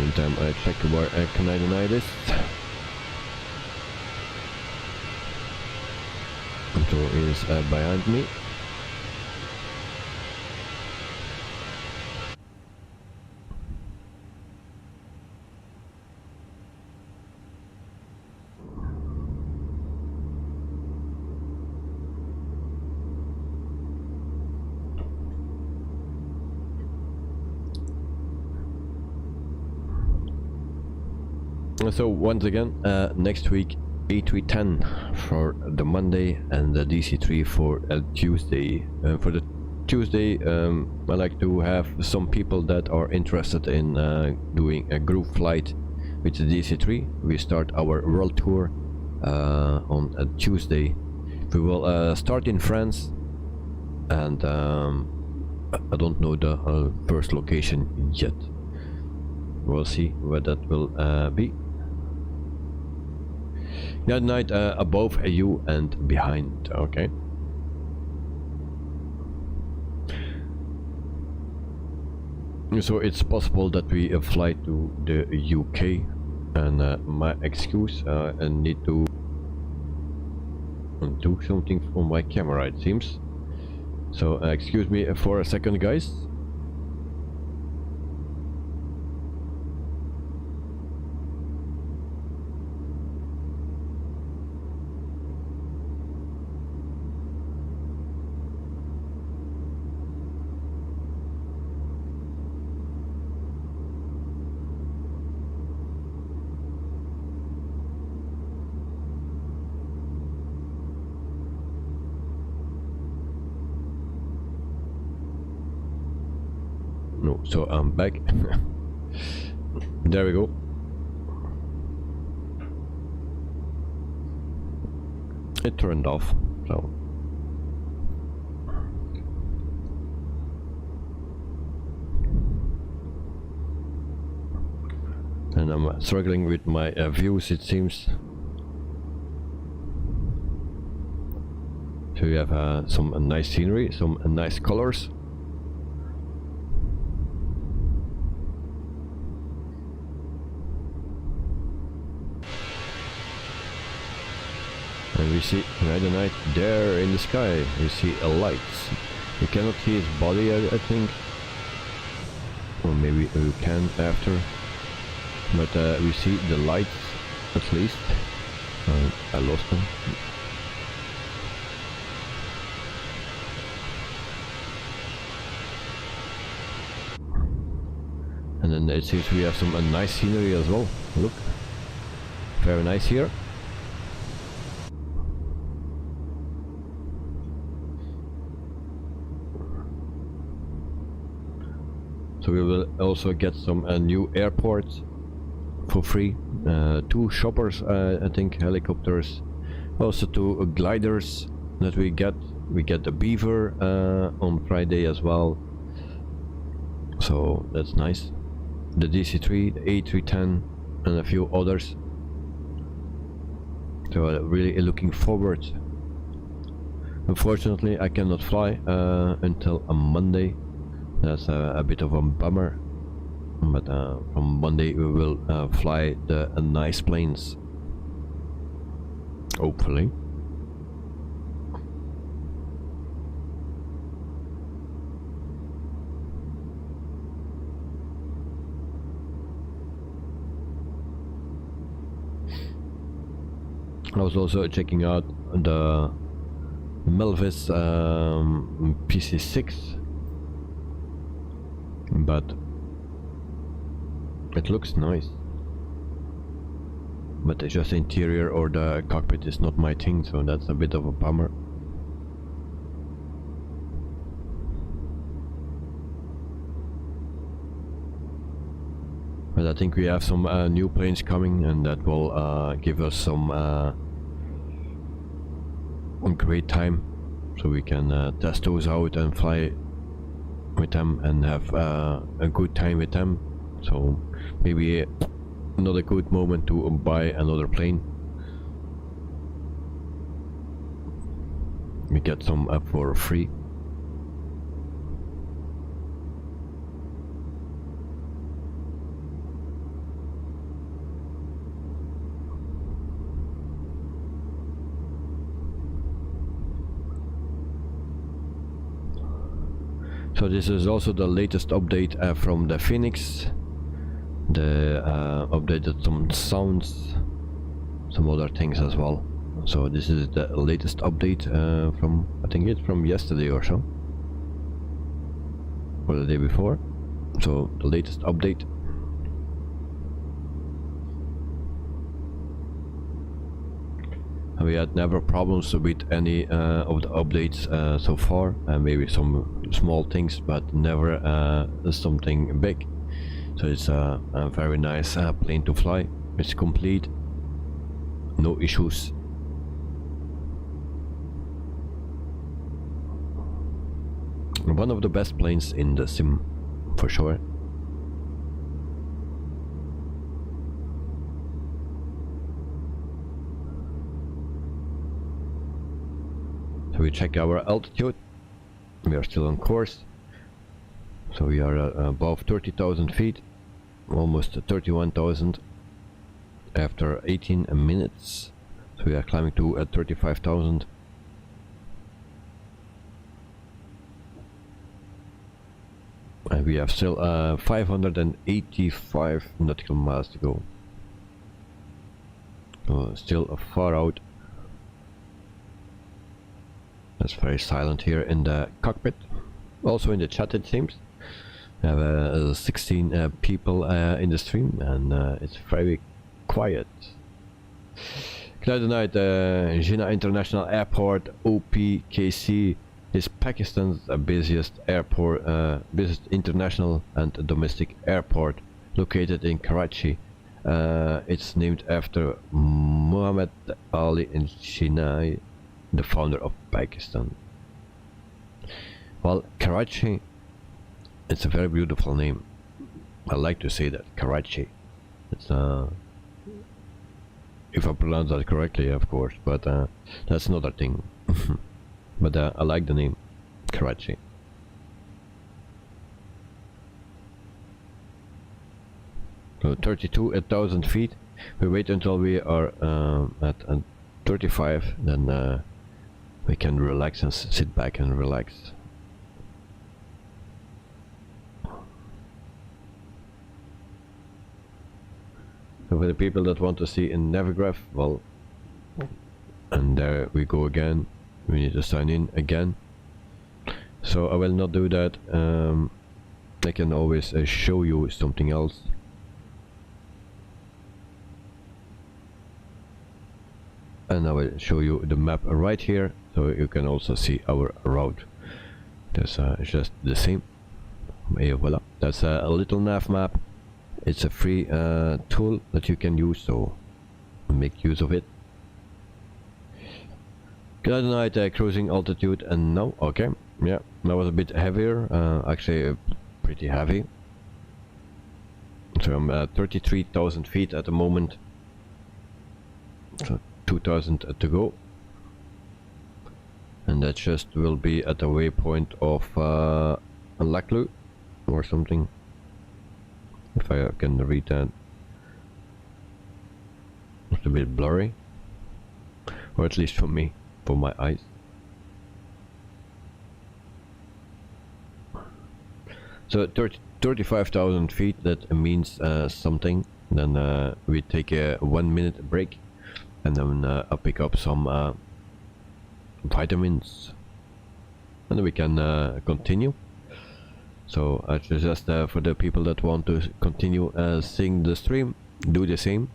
meantime I check where can I deny this. So is behind me. So once again, next week A310 for the Monday and the DC3 for Tuesday. For the Tuesday, I like to have some people that are interested in doing a group flight with the DC3. We start our world tour on a Tuesday. We will start in France, and I don't know the first location yet. We'll see where that will be. That night above you and behind, okay. So it's possible that we fly to the UK, and my excuse, I need to do something for my camera, it seems. So excuse me for a second, guys. No, so I'm back. There we go. It turned off, so. And I'm struggling with my views, it seems. So you have some nice scenery, some nice colors. And we see right at night there in the sky, we see a light. You cannot see his body, I think, or maybe we can after, but we see the lights at least. I lost them. And then it seems we have some nice scenery as well. Look, very nice here. So we will also get some new airports for free. 2 shoppers, I think, helicopters. Also 2 gliders that we get. We get the Beaver on Friday as well. So that's nice. The DC3, the A310, and a few others. So really looking forward. Unfortunately, I cannot fly until a Monday. That's a bit of a bummer, but from Monday we will fly the nice planes, hopefully. I was also checking out the Melvis PC6. But it looks nice, but it's just the interior or the cockpit is not my thing, so that's a bit of a bummer. But I think we have some new planes coming, and that will give us some great time, so we can test those out and fly with them and have a good time with them. So maybe another good moment to buy another plane. We get some for free. So this is also the latest update from the FENIX. They updated some sounds, some other things as well. So this is the latest update from, I think it's from yesterday or so, or the day before. So the latest update. We had never problems with any of the updates so far, maybe some small things, but never something big. So it's a very nice plane to fly. It's complete, no issues. One of the best planes in the sim, for sure. So we check our altitude. We are still on course. So we are above 30,000 feet, almost 31,000 after 18 minutes. So we are climbing to 35,000. And we have still 585 nautical miles to go. So still far out. It's very silent here in the cockpit. Also in the chat, it seems. We have 16 people in the stream, and it's very quiet. Cloud Jinnah International Airport, OPKC, is Pakistan's busiest airport, busiest international and domestic airport, located in Karachi. It's named after Muhammad Ali Jinnah, the founder of Pakistan. Well, Karachi, it's a very beautiful name. I like to say that, Karachi. It's if I pronounce that correctly, of course, but that's another thing. But I like the name, Karachi. So 32,000 feet. We wait until we are at 35, then we can relax and sit back and relax. So for the people that want to see in Navigraph, well, and there we go again. We need to sign in again. So I will not do that. I can always show you something else. And I will show you the map right here, so you can also see our route. That's just the same. Et voila. That's a little nav map. It's a free tool that you can use, so make use of it. Good night, cruising altitude, and now, okay, yeah, that was a bit heavier, actually pretty heavy. So I'm at 33,000 feet at the moment. So 2,000 to go, and that just will be at the waypoint of Laklu or something, if I can read that. It's a bit blurry, or at least for me, for my eyes. So 35,000 feet, that means something. Then we take a 1 minute break, and then I'll pick up some vitamins, and then we can continue. So I suggest for the people that want to continue seeing the stream, do the same,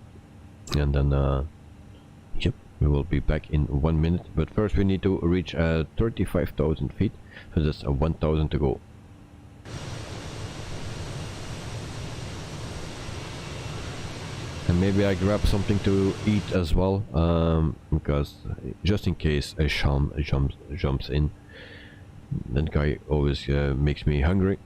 and then yep, we will be back in 1 minute. But first we need to reach 35,000 feet, so that's 1,000 to go. And maybe I grab something to eat as well, because just in case a Sham jumps in, that guy always makes me hungry.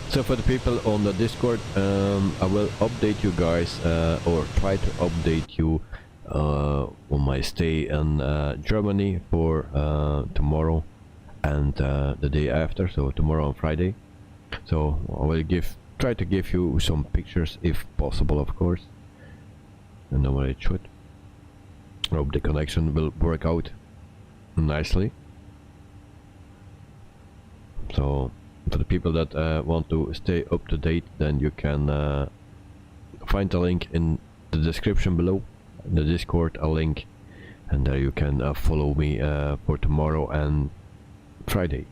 So for the people on the Discord, I will update you guys, or try to update you on my stay in Germany for tomorrow and the day after, so tomorrow on Friday. So I will give try to give you some pictures if possible, of course. And know what it should. I hope the connection will work out nicely. So for the people that want to stay up to date, then you can find the link in the description below, the Discord a link, and there you can follow me for tomorrow and Friday.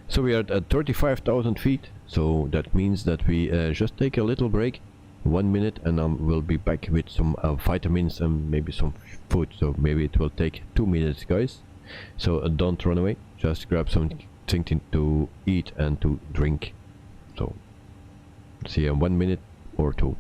So we are at 35,000 feet, so that means that we just take a little break, 1 minute, and we'll be back with some vitamins and maybe some food. So maybe it will take 2 minutes, guys. So don't run away, just grab something to eat and to drink. So see you in 1 minute or 2.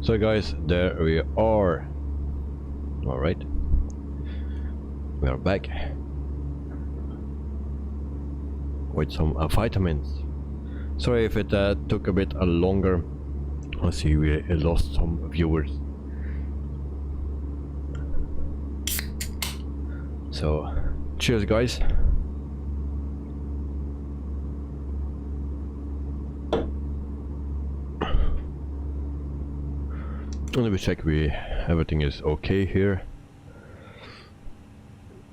So guys, there we are. Alright, we are back with some vitamins. Sorry if it took a bit longer. I see we lost some viewers. so cheers guys. Let me check everything is okay here.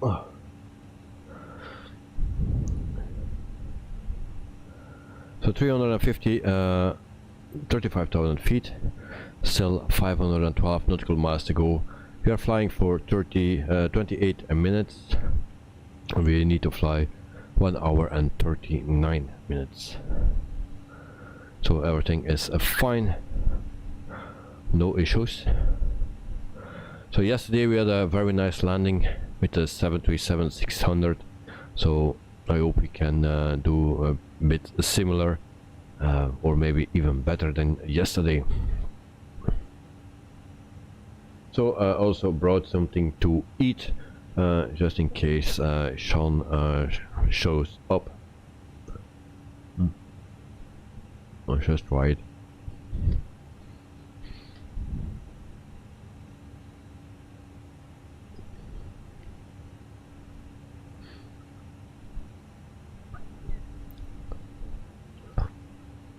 Oh. So 350 35,000 feet, still 512 nautical miles to go. We are flying for 28 minutes. We need to fly 1 hour and 39 minutes. So everything is fine, no issues. So yesterday we had a very nice landing with the 737-600. So I hope we can do a bit similar or maybe even better than yesterday. So I also brought something to eat just in case Sean shows up. I'll just try it.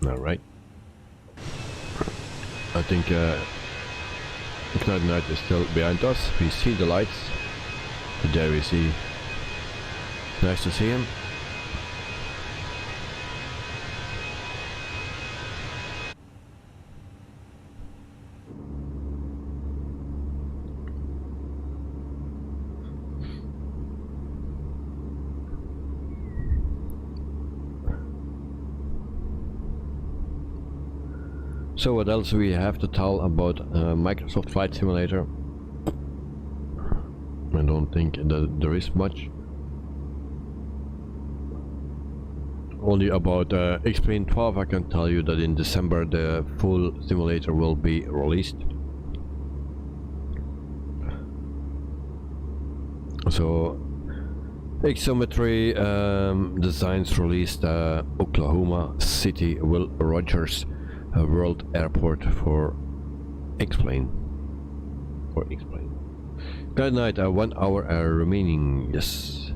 Alright. I think QUADRANT is still behind us. We see the lights. There we see. Nice to see him. So what else we have to tell about Microsoft Flight Simulator? I don't think that there is much. Only about X-Plane 12 I can tell you that in December the full simulator will be released. So Xometry Designs released Oklahoma City Will Rogers World Airport for X-Plane. QUADRANT 1 hour remaining, yes.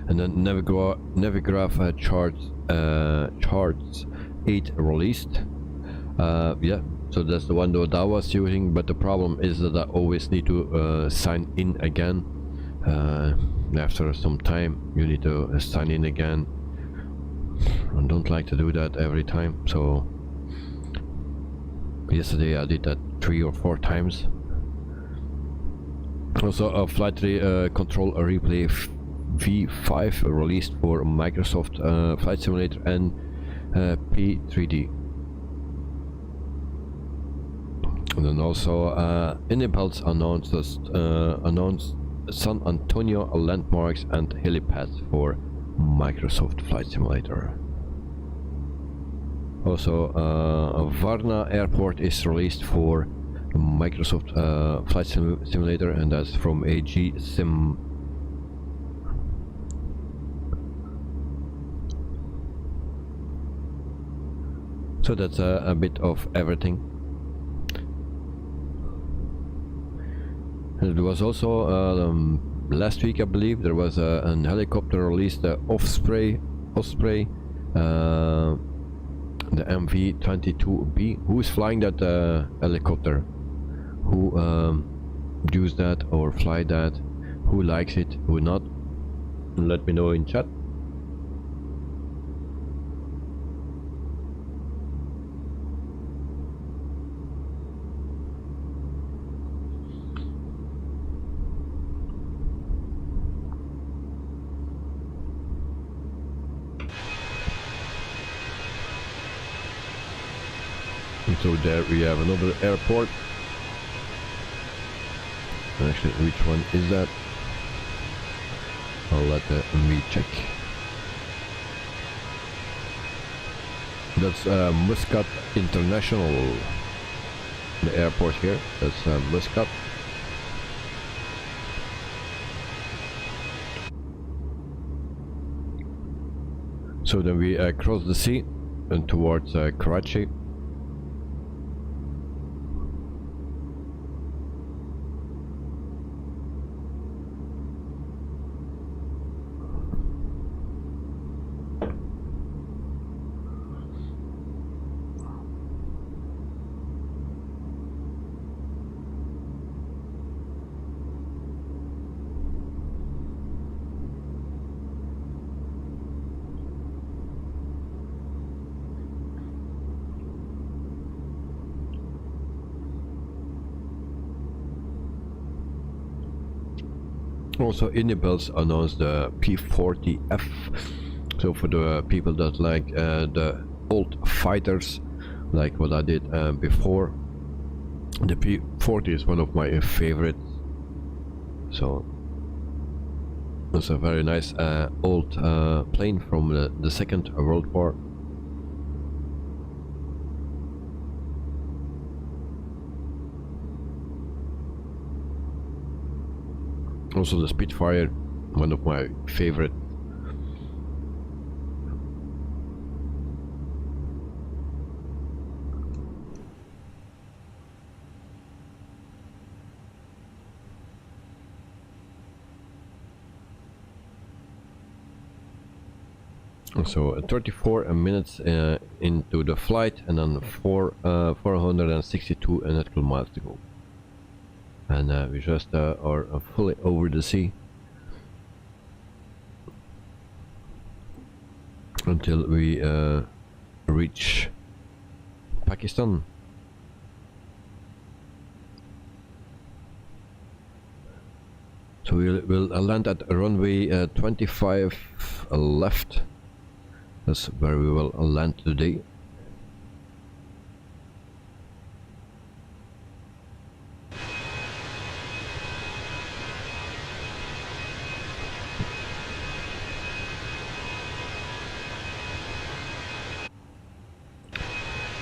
And then Navigraph charts 8 released. Yeah, so that's the one that I was using, but the problem is that I always need to sign in again. After some time you need to sign in again. I don't like to do that every time, so yesterday I did that 3 or 4 times. Also a flight control replay V5 released for Microsoft Flight Simulator and P3D. And then also Inipels announced San Antonio landmarks and helipads for Microsoft Flight Simulator. Also Varna Airport is released for Microsoft Flight Simulator, and that's from AG Sim. So that's a bit of everything. And there was also last week I believe there was an helicopter released, Osprey, the MV-22B. Who is flying that helicopter? Who use that or fly that? Who likes it? Who not? Let me know in chat. So there we have another airport. Actually, which one is that? I'll let me check. That's Muscat International. The airport here. That's Muscat. So then we cross the sea and towards Karachi. Also, Inibels announced the P40F. So for the people that like the old fighters, like what I did before, the P40 is one of my favorites. So it's a very nice old plane from the Second World War. Also the Spitfire, one of my favorite. So 34 minutes into the flight, and then 462 nautical miles to go. And we just are fully over the sea until we reach Pakistan. So we'll land at runway 25 left. That's where we will land today.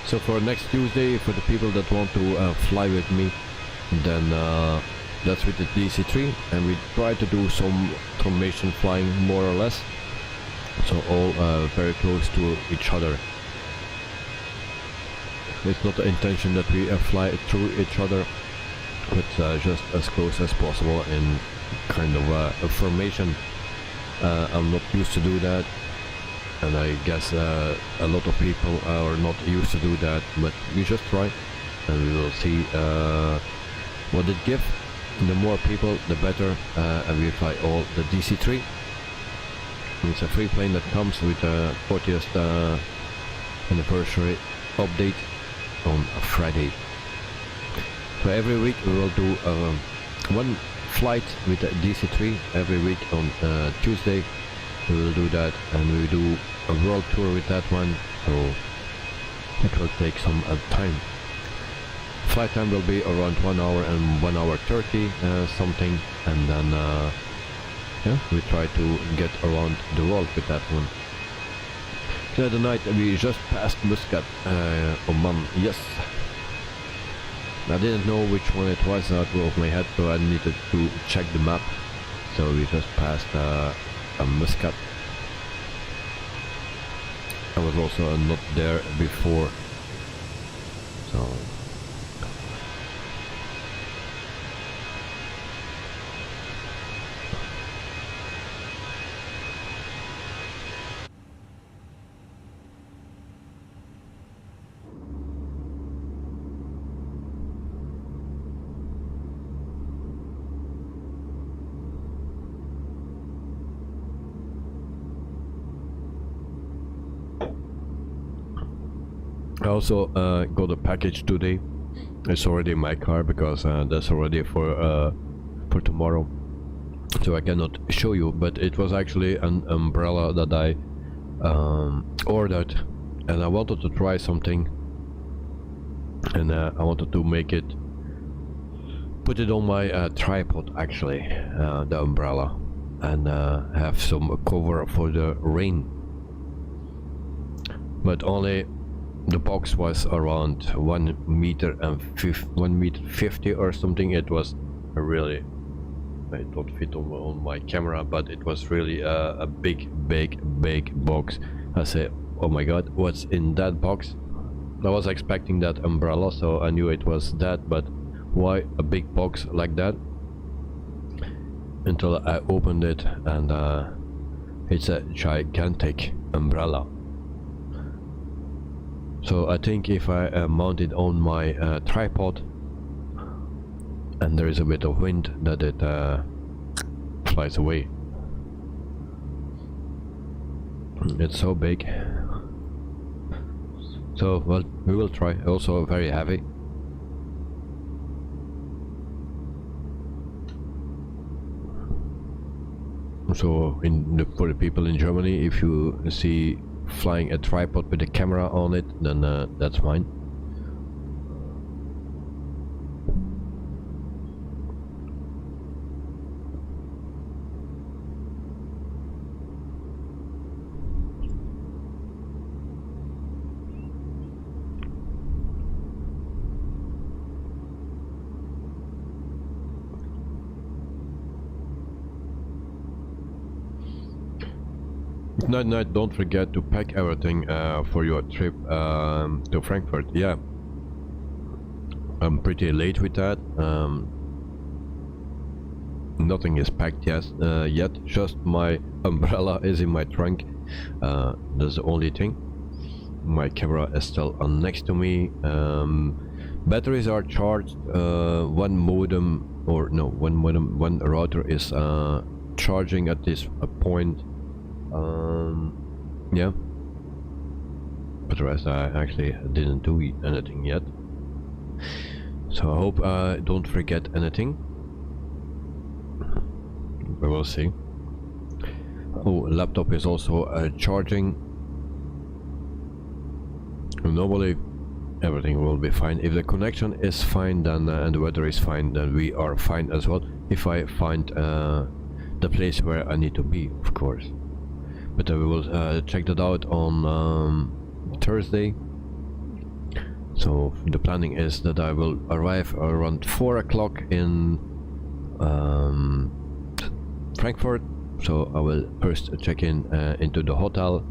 So for next Tuesday, for the people that want to fly with me, then that's with the DC-3, and we try to do some formation flying more or less. So all very close to each other. It's not the intention that we fly through each other, but just as close as possible in kind of a formation. I'm not used to do that, and I guess a lot of people are not used to do that, but we just try, and we will see what it gives. The more people, the better, and we fly all the DC-3. It's a free plane that comes with a 40th anniversary update on a Friday. So every week we will do one flight with the DC-3 every week on Tuesday. We will do that, and we will do a world tour with that one, so it will take some time. Flight time will be around 1 hour and 1 hour 30 something, and then yeah, we try to get around the world with that one. The other night we just passed Muscat, Oman. Yes, I didn't know which one it was out of my head, so I needed to check the map. So we just passed Muscat. I was also not there before, so I also got a package today. It's already in my car because that's already for tomorrow, so I cannot show you, but it was actually an umbrella that I ordered, and I wanted to try something, and I wanted to make it, put it on my tripod actually, the umbrella, and have some cover for the rain, but only the box was around 1 meter and 1 meter 50 or something. It was really, it don't fit on my camera, but it was really a big box. I say, oh my god, what's in that box? I was expecting that umbrella, so I knew it was that, but why a big box like that? Until I opened it, and it's a gigantic umbrella. So I think if I mount it on my tripod, and there is a bit of wind, that it flies away. It's so big. So well, we will try. Also very heavy. So for the people in Germany, if you see flying a tripod with a camera on it, then that's fine. No, don't forget to pack everything for your trip to Frankfurt. Yeah, I'm pretty late with that. Nothing is packed yet. Just my umbrella is in my trunk. That's the only thing. My camera is still next to me. Batteries are charged. One router is charging at this point. Yeah, but the rest I actually didn't do anything yet, so I hope I don't forget anything. We will see. Oh, laptop is also charging. Normally everything will be fine. If the connection is fine, then and the weather is fine, then we are fine as well, if I find the place where I need to be, of course. But we will check that out on Thursday. So the planning is that I will arrive around 4 o'clock in Frankfurt. So I will first check in into the hotel,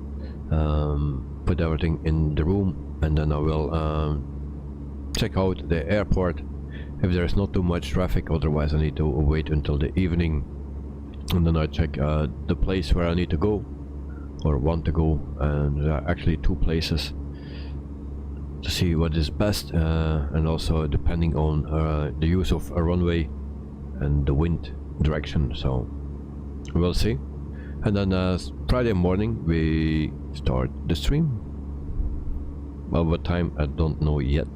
put everything in the room, and then I will check out the airport if there is not too much traffic. Otherwise I need to wait until the evening, and then I check the place where I need to go or want to go, and there are actually 2 places to see what is best, and also depending on the use of a runway and the wind direction. So we'll see. And then Friday morning we start the stream. Well, what time I don't know yet.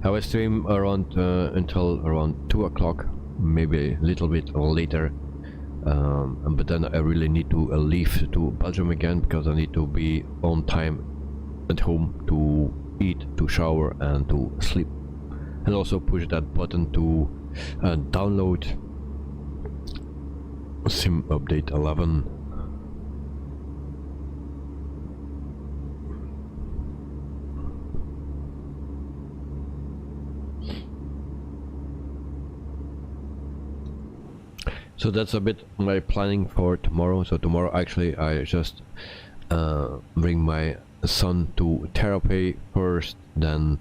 I will stream around until around 2 o'clock, maybe a little bit later. But then I really need to leave to Belgium again, because I need to be on time at home to eat, to shower and to sleep, and also push that button to download Sim Update 11. So that's a bit my planning for tomorrow. So tomorrow actually I just bring my son to therapy first, then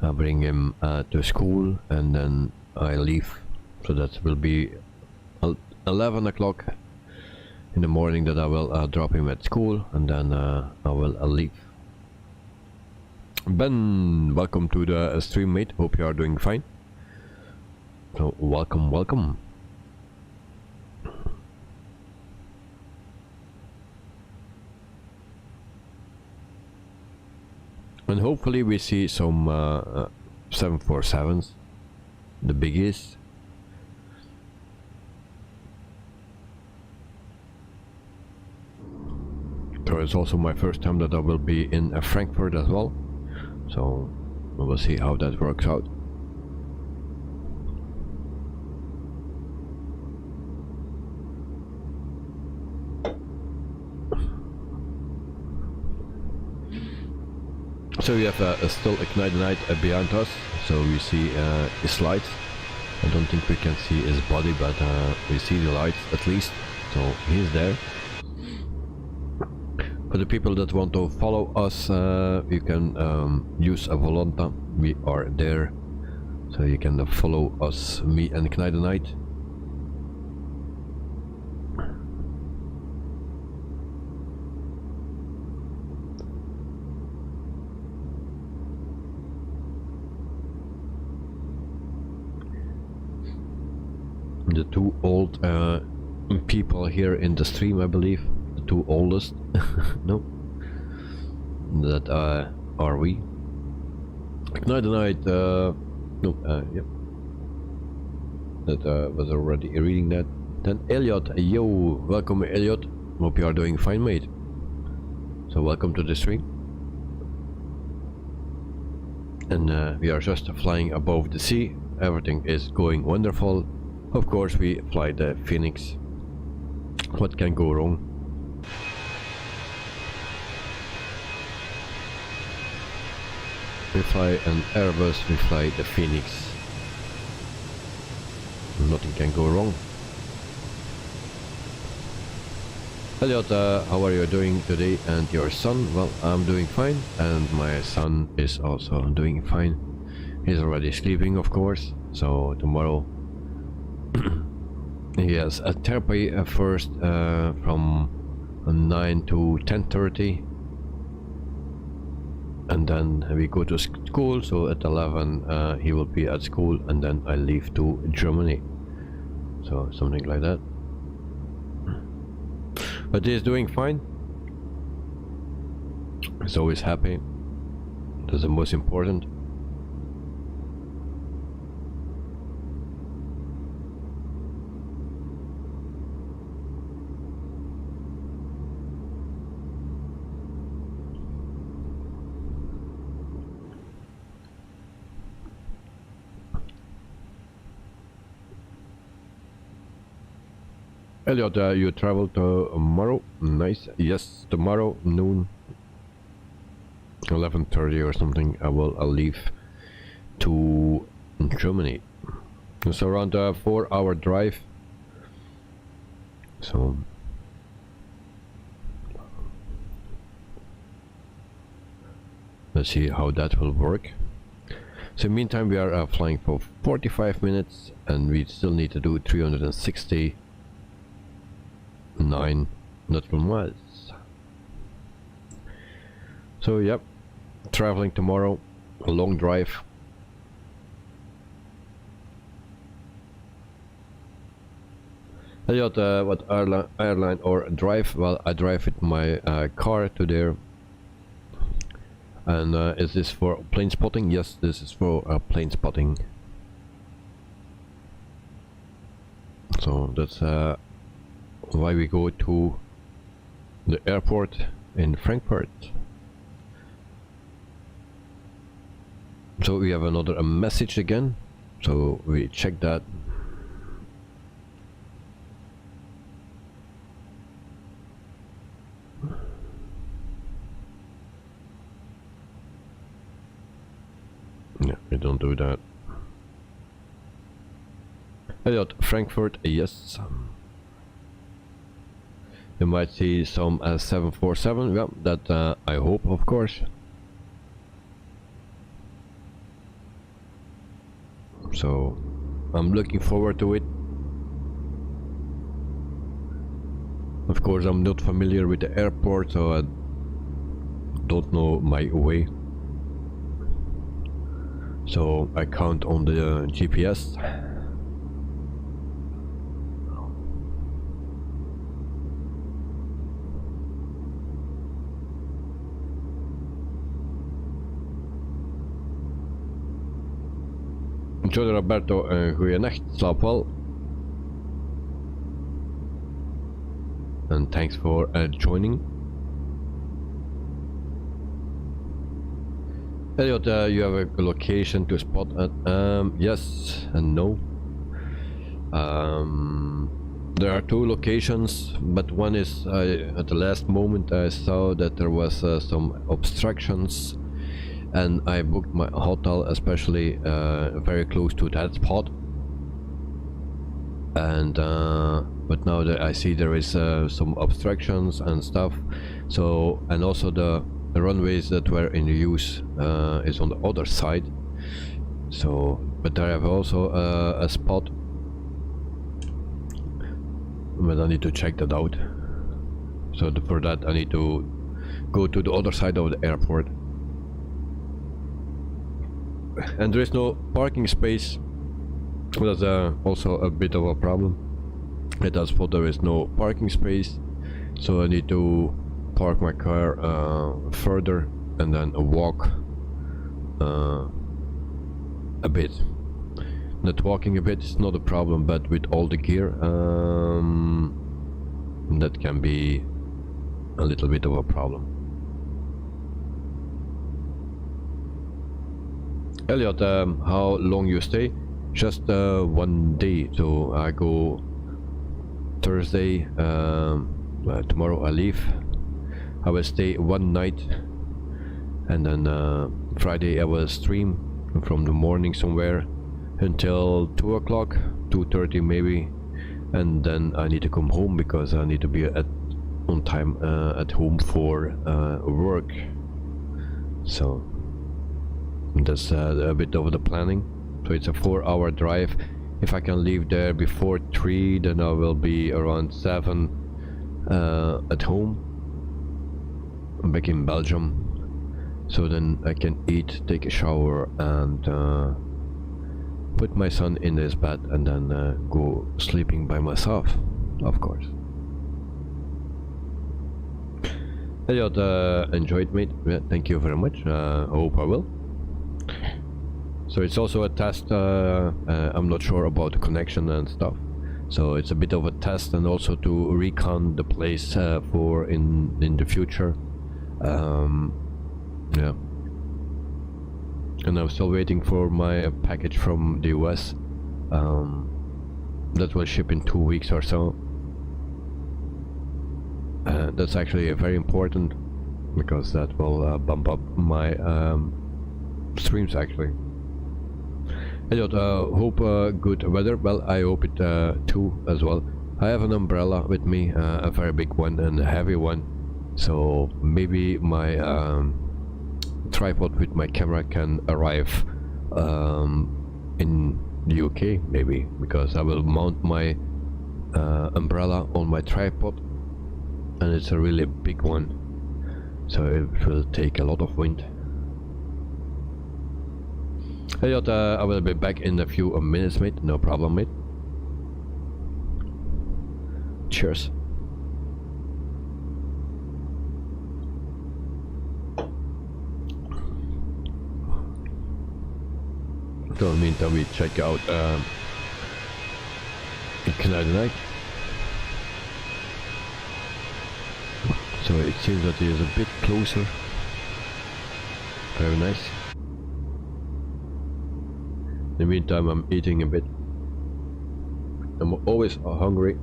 bring him to school, and then I leave. So that will be 11 o'clock in the morning that I will drop him at school, and then I will leave. Ben, welcome to the stream, mate. Hope you are doing fine. So welcome. And hopefully we see some 747s, the biggest. So it's also my first time that I will be in Frankfurt as well. So we will see how that works out. So we have still Ignite the Night behind us, so we see his lights. I don't think we can see his body, but we see the lights at least, so he's there. For the people that want to follow us, you can use a Volanta. We are there, so you can follow us, me and Ignite the Night. The 2 old people here in the stream, I believe. The 2 oldest. No. That are we. Ignite the Night, no, yep. That was already reading that. Then Elliot, yo, welcome Elliot. Hope you are doing fine, mate. So welcome to the stream. And we are just flying above the sea. Everything is going wonderful. Of course, we fly the FENIX. What can go wrong? We fly an Airbus, we fly the FENIX. Nothing can go wrong. Elliot, how are you doing today? And your son? Well, I'm doing fine, and my son is also doing fine. He's already sleeping, of course, so tomorrow he has a therapy first from 9 to 10:30, and then we go to school, so at 11 he will be at school, and then I leave to Germany, so something like that. But he's doing fine. He's always happy. That's the most important. Elliot, you travel tomorrow? Nice. Yes, tomorrow noon, 11:30 or something. I'll leave to Germany. It's around a 4-hour drive. So let's see how that will work. So meantime, we are flying for 45 minutes, and we still need to do 369 nautical miles. So yep, traveling tomorrow, a long drive. Elliot, what airline or drive? Well, I drive with my car to there. And is this for plane spotting? Yes, this is for plane spotting. So that's why we go to the airport in Frankfurt. So we have another message again, so we check that. Yeah, we don't do that. Elliot, Frankfurt, yes. You might see some 747, yeah, that I hope, of course. So I'm looking forward to it. Of course, I'm not familiar with the airport, so I don't know my way. So I count on the GPS. John Roberto, goeienacht, slaap wel. And thanks for joining. Elliot, you have a location to spot at? Yes and no. There are two locations, but one is at the last moment I saw that there was some obstructions, and I booked my hotel especially very close to that spot. And but now that I see there is some obstructions and stuff, so, and also the runways that were in use is on the other side. So, but I have also a spot, but I need to check that out. So for that I need to go to the other side of the airport. And there is no parking space. That's also a bit of a problem. At that spot there is no parking space, so I need to park my car further and then walk a bit. Not walking a bit is not a problem, but with all the gear, that can be a little bit of a problem. Elliot, how long you stay? Just 1 day, so I go Thursday, tomorrow I leave. I will stay 1 night, and then Friday I will stream from the morning somewhere until 2 o'clock, 2:30 maybe, and then I need to come home because I need to be on time at home for work. So that's a bit of the planning. So it's a 4-hour drive. If I can leave there before 3, then I will be around 7 at home, back in Belgium. So then I can eat, take a shower, and put my son in his bed, and then go sleeping by myself, of course. Elliot, enjoyed, mate. Yeah, thank you very much. I hope I will. So it's also a test. I'm not sure about the connection and stuff. So it's a bit of a test, and also to recon the place for in the future. Yeah. And I'm still waiting for my package from the US. That will ship in 2 weeks or so. That's actually very important, because that will bump up my streams actually. Elliot, hope good weather. Well, I hope it too as well. I have an umbrella with me, a very big one and a heavy one, so maybe my tripod with my camera can arrive in the UK, maybe, because I will mount my umbrella on my tripod, and it's a really big one, so it will take a lot of wind. Elliot, I will be back in a few minutes, mate. No problem, mate. Cheers. So in the meantime, we check out Karachi. So it seems that he is a bit closer. Very nice. In the meantime, I'm eating a bit. I'm always hungry.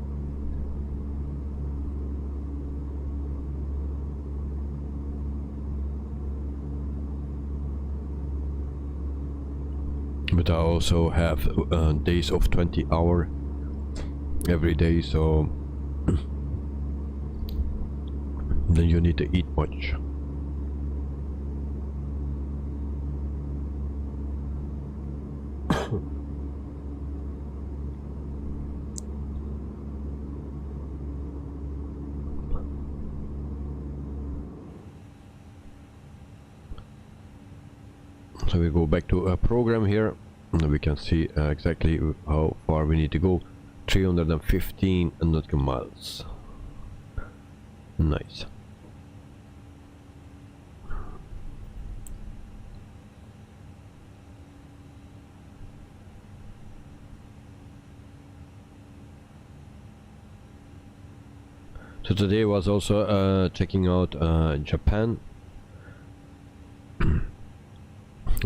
But I also have days of 20 hours every day, so then you need to eat much. So we go back to a program here, and we can see exactly how far we need to go. 315 nautical miles. Nice. So today was also checking out Japan.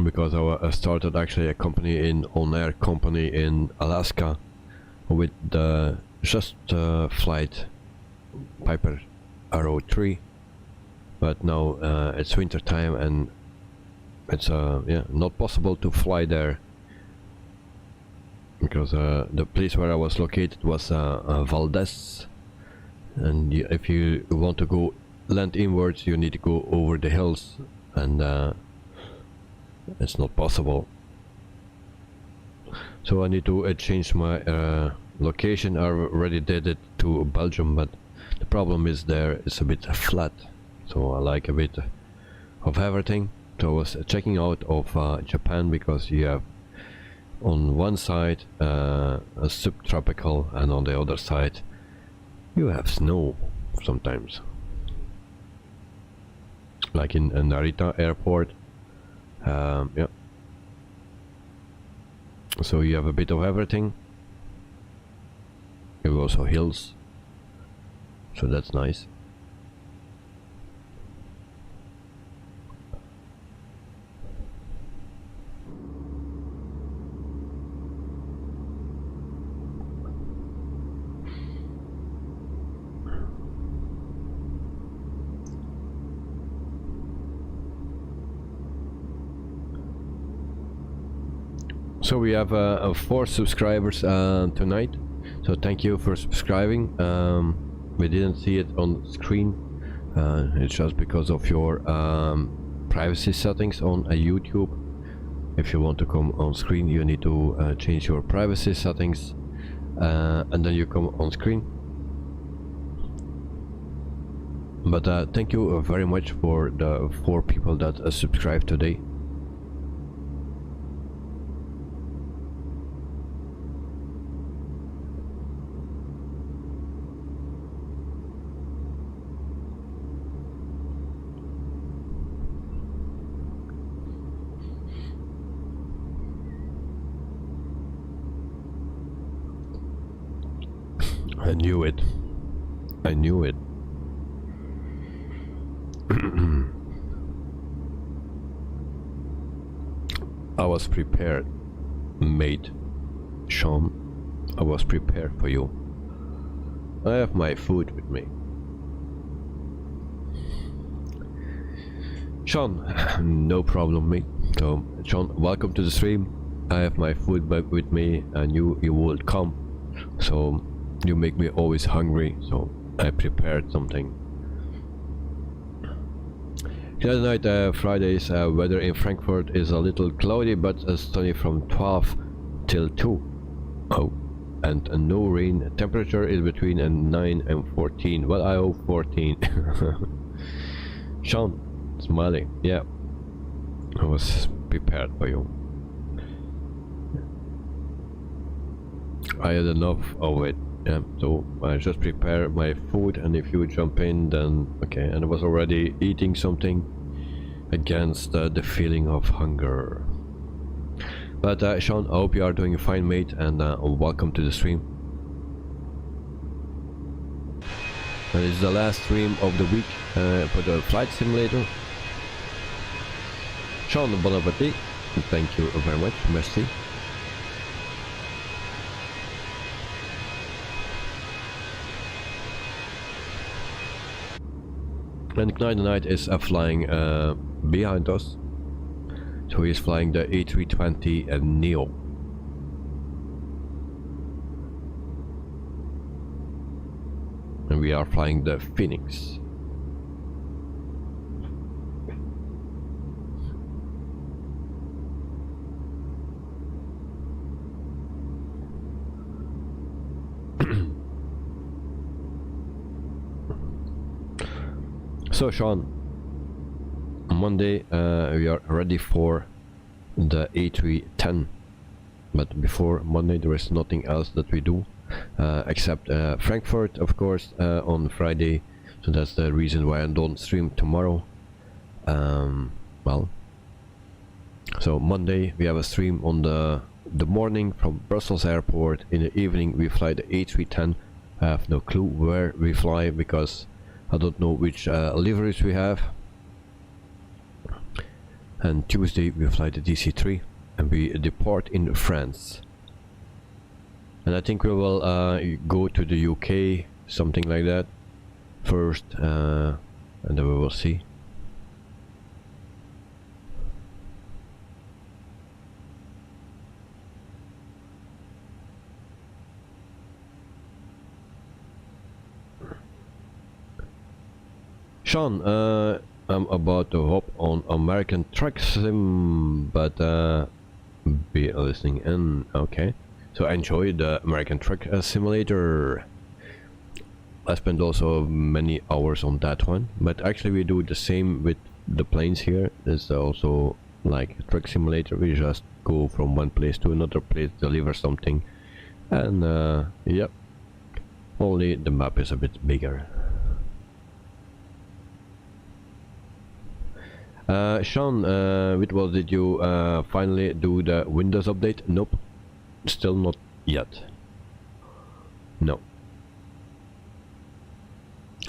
Because I started actually a company on-air company in Alaska with the just flight Piper Arrow 3, but now it's winter time and it's yeah, not possible to fly there, because the place where I was located was Valdez, and if you want to go land inwards, you need to go over the hills, and it's not possible. So I need to change my location. I already did it to Belgium, but the problem is there it's a bit flat, so I like a bit of everything. So I was checking out of Japan, because you have on one side a subtropical, and on the other side you have snow sometimes, like in Narita airport. Yeah, So you have a bit of everything. You have also hills, so that's nice. So we have 4 subscribers tonight, so thank you for subscribing. We didn't see it on screen, it's just because of your privacy settings on YouTube. If you want to come on screen, you need to change your privacy settings, and then you come on screen. But thank you very much for the 4 people that subscribed today. I knew it. I knew it. I was prepared, mate. Sean, I was prepared for you. I have my food with me. Sean, no problem, mate. So, Sean, welcome to the stream. I have my food back with me, and you will come. So, you make me always hungry, so I prepared something. Tonight, Friday's weather in Frankfurt is a little cloudy, but sunny from 12 till 2. Oh, and no rain. Temperature is between 9 and 14. Well, I hope 14. Sean, smiling. Yeah, I was prepared for you. I had enough of it. Yeah, so I just prepare my food, and if you jump in, then okay. And I was already eating something against the feeling of hunger. But Sean, I hope you are doing fine, mate, and welcome to the stream. And this is the last stream of the week for the flight simulator. Sean, bon appetit. Thank you very much. Merci. And Knight is flying behind us, so he's flying the A320 Neo. And we are flying the FENIX. So Sean, Monday we are ready for the A310, but before Monday there is nothing else that we do except Frankfurt, of course, on Friday, so that's the reason why I don't stream tomorrow. Well, so Monday we have a stream on the morning from Brussels airport. In the evening we fly the A310. I have no clue where we fly because I don't know which liveries we have. And Tuesday we fly the DC-3 and we depart in France. And I think we will go to the UK, something like that, first, and then we will see. Sean, I'm about to hop on American Truck Sim, but be listening in. Okay, so I enjoyed the American Truck Simulator. I spent also many hours on that one, but actually we do the same with the planes here. There's also like a truck simulator. We just go from one place to another place, deliver something, and yep, only the map is a bit bigger. Sean, with what did you finally do the Windows update? Nope, Still not yet. No.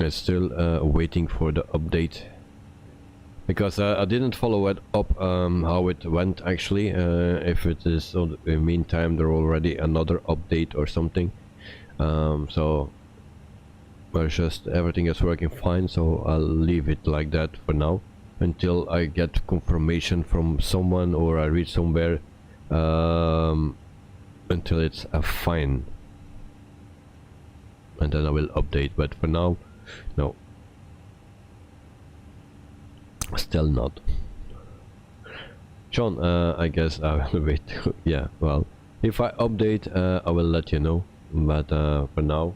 I'm still waiting for the update. Because I didn't follow it up how it went actually. If it is in the meantime there already another update or something. So it's just everything is working fine, so I'll leave it like that for now until I get confirmation from someone or I read somewhere until it's fine, and then I will update. But for now, no. Still not. John, I guess I will wait. Yeah, well, if I update, I will let you know. But for now,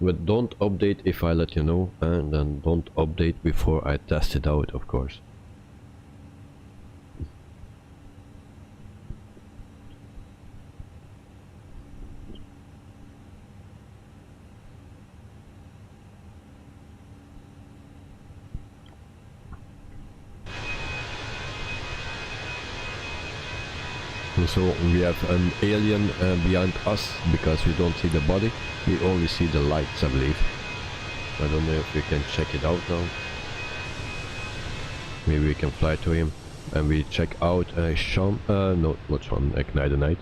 but don't update if I let you know, and then don't update before I test it out, of course. So we have an alien behind us because we don't see the body, we only see the lights, I believe. I don't know if we can check it out now. Maybe we can fly to him and we check out Sean, no, not Sean, Ignite the Night.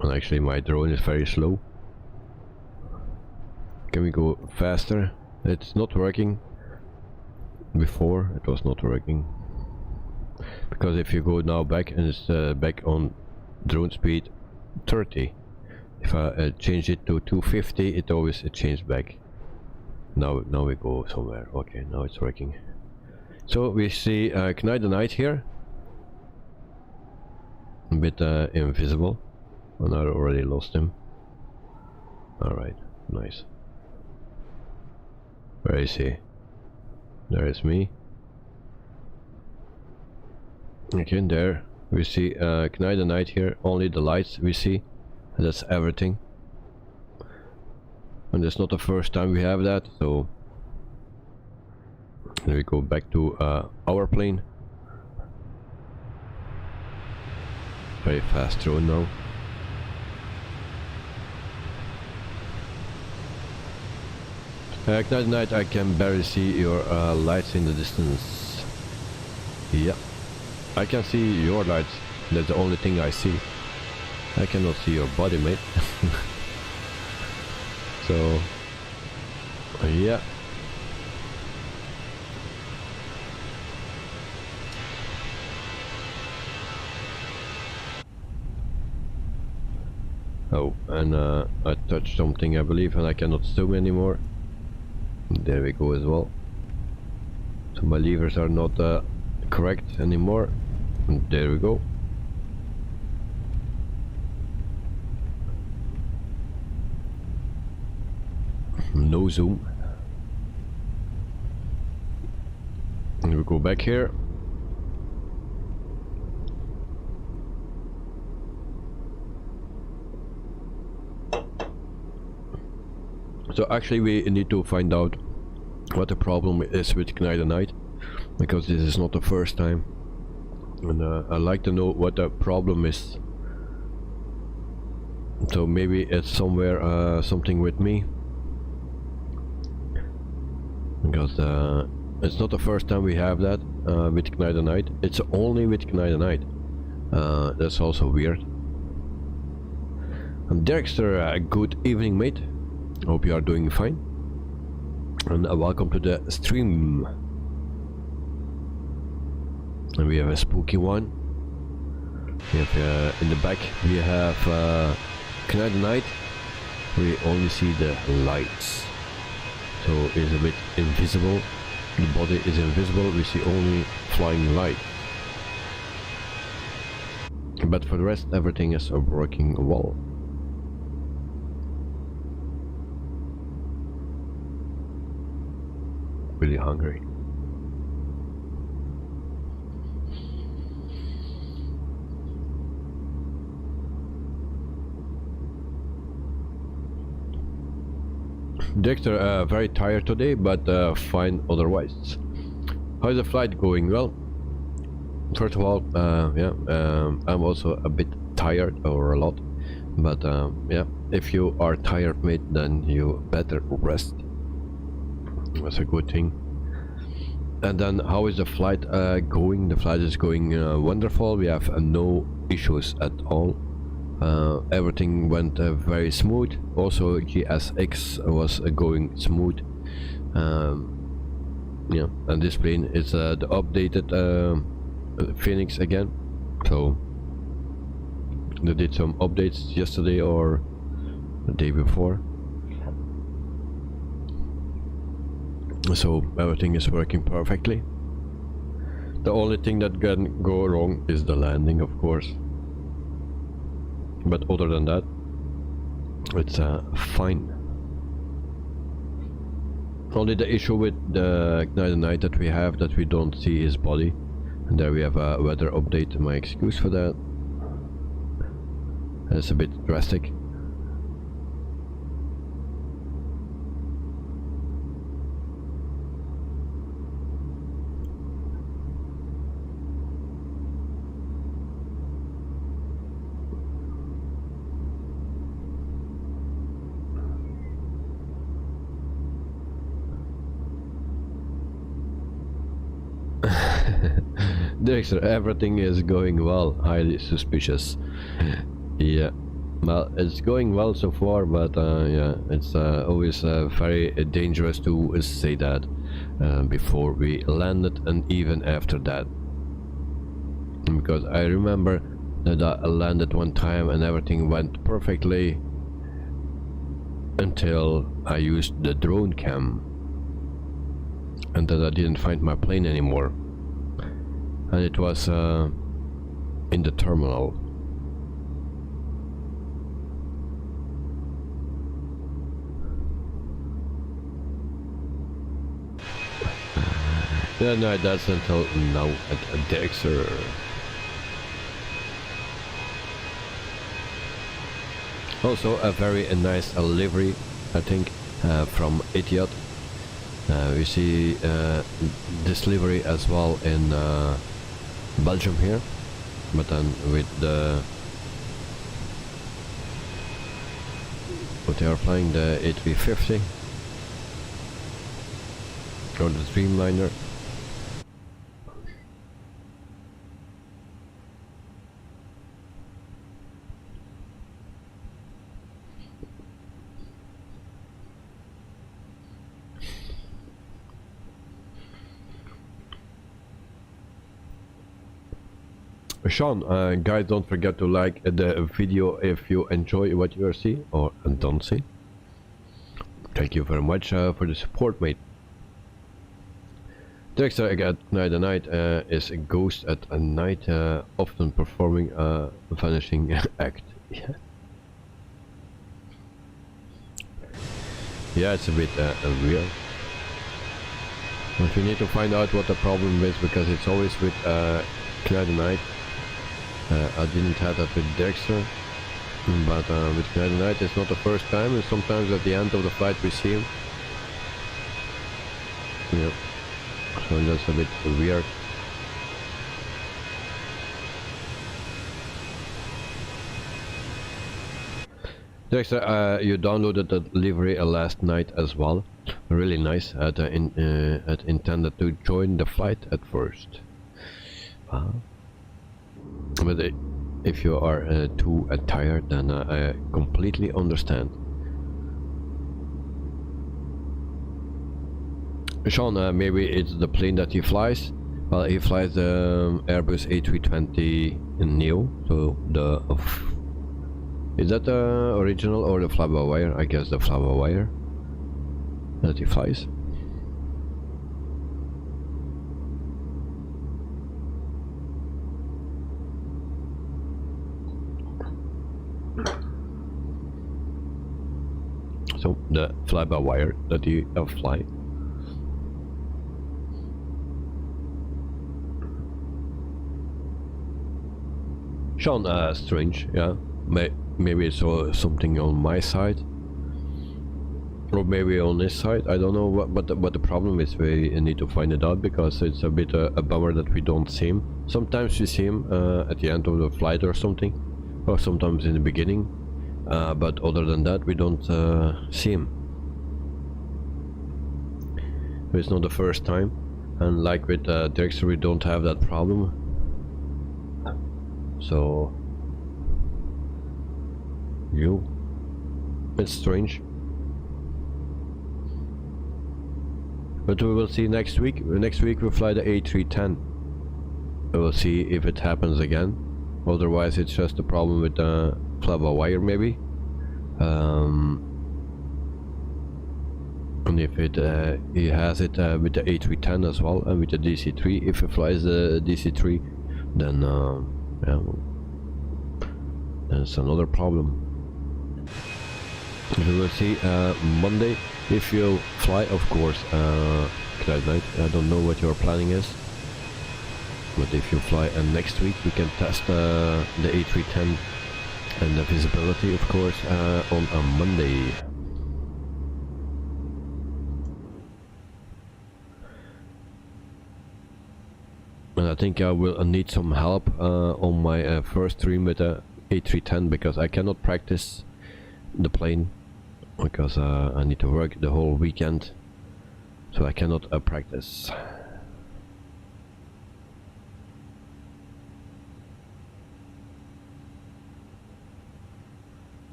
And actually my drone is very slow. Can we go faster? It's not working. Before it was not working. Because if you go now back and it's back on drone speed 30. If I change it to 250, it always changed back. Now we go somewhere. Okay, now it's working. So we see Ignite the Night here. A bit invisible. And I already lost him. Alright, nice. Where is he? There is me. Okay, there we see Ignite the Night here. Only the lights we see. And that's everything. And it's not the first time we have that, so we go back to our plane. Very fast drone now. Ignite the Night, I can barely see your lights in the distance. Yeah, I can see your lights. That's the only thing I see. I cannot see your body, mate. So, yeah. Oh, and I touched something, I believe, and I cannot zoom anymore. There we go as well. So my levers are not correct anymore. And there we go. No zoom. And we go back here. So actually we need to find out what the problem is with Ignite the Night, because this is not the first time, and I'd like to know what the problem is. So maybe it's somewhere something with me, because it's not the first time we have that with Ignite the Night. It's only with Ignite the Night. That's also weird. And Derekster, good evening, mate. Hope you are doing fine, and welcome to the stream. And we have a spooky one. We have in the back we have Ignite the Night. We only see the lights, so it's a bit invisible. The body is invisible. We see only flying light, but for the rest everything is working well. Really hungry. Dexter, very tired today, but fine otherwise. How's the flight going? Well, first of all, yeah, I'm also a bit tired, or a lot, but yeah, if you are tired, mate, then you better rest. That's a good thing. And then, how is the flight going? The flight is going wonderful. We have no issues at all. Everything went very smooth. Also, GSX was going smooth. Yeah, and this plane is the updated FENIX again. So they did some updates yesterday or the day before. So everything is working perfectly. The only thing that can go wrong is the landing, of course. But other than that, it's fine. Only the issue with the Knight that we have, that we don't see his body. And there we have a weather update, my excuse for that. That's a bit drastic. Dexter, everything is going well. Highly suspicious. Yeah, well, it's going well so far, but yeah, it's always very dangerous to say that before we landed, and even after that, because I remember that I landed one time and everything went perfectly until I used the drone cam, and then I didn't find my plane anymore. And it was in the terminal. Yeah, no, that's until now at Dexter. Also a very nice livery, I think, from Etihad. We see this livery as well in Belgium here, but then with the what they are flying, the A350 or the Dreamliner. Sean, guys, don't forget to like the video if you enjoy what you see or don't see. Thank you very much for the support, mate. Dexter at night is a ghost at a night, often performing a vanishing act. Yeah. Yeah, it's a bit weird. But we need to find out what the problem is, because it's always with night. I didn't have that with Dexter, but with Night it's not the first time, and sometimes at the end of the flight we see him. Yeah, so that's a bit weird. Dexter, you downloaded the livery last night as well. Really nice. I'd intended to join the flight at first. But if you are too tired, then I completely understand. Sean, maybe it's the plane that he flies. Well, he flies the Airbus A320-200, so the... is that the original or the fly-by-wire? I guess the fly-by-wire that he flies. So the fly-by-wire that you fly. Sean, strange, yeah. Maybe it's something on my side. Or maybe on this side, I don't know what the problem is. We need to find it out, because it's a bit a bummer that we don't see him. Sometimes we see him at the end of the flight or something, or sometimes in the beginning, but other than that we don't see him. It's not the first time, and like with Dexter, we don't have that problem. So it's strange. But we will see next week. Next week we'll fly the A310. We will see if it happens again. Otherwise it's just a problem with the fly-by-wire maybe. And if it he has it with the A310 as well, and with the DC-3, if he flies the DC-3, then yeah, that's another problem. We will see Monday if you fly, of course. Night. I don't know what your planning is, but if you fly next week, we can test the A310 and the visibility, of course, on a Monday. And I think I will need some help on my first stream with the A310, because I cannot practice the plane, because I need to work the whole weekend, so I cannot practice.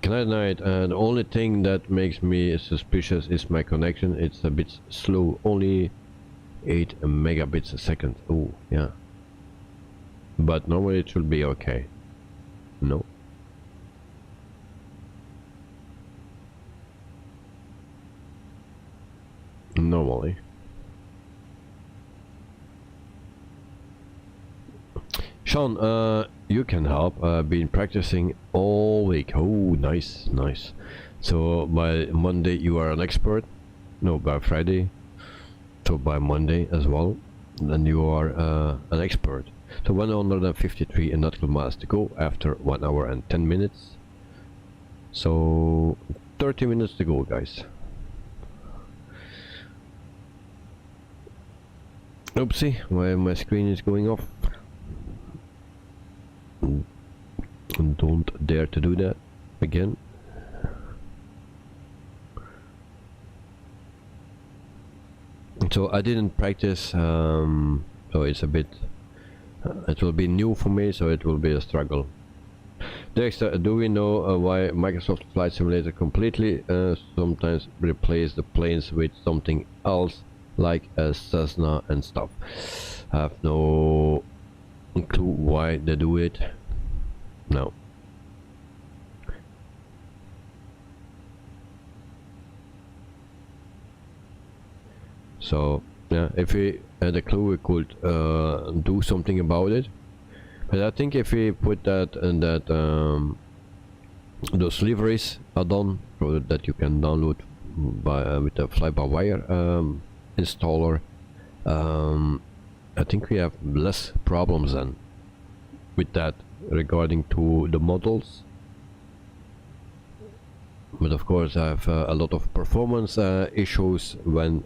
Good night. The only thing that makes me suspicious is my connection. It's a bit slow, only 8 megabits a second. Oh yeah, but normally it should be okay. No. Normally. Sean, you can help. I've been practicing all week. Oh, nice, nice. So by Monday you are an expert. No, by Friday. So by Monday as well, then you are an expert. So 153 nautical miles to go after 1 hour and 10 minutes. So 30 minutes to go, guys. Oopsie, my screen is going off. Don't dare to do that again. So I didn't practice, so it's a bit, it will be new for me, so it will be a struggle. Dexter, do we know why Microsoft Flight Simulator completely sometimes replace the planes with something else, like a Cessna and stuff? I have no clue why they do it. No. So yeah, if we had a clue, we could do something about it. But I think if we put that and that those liveries are done, so that you can download by with the fly-by-wire installer, I think we have less problems then with that regarding to the models. But of course I have a lot of performance issues when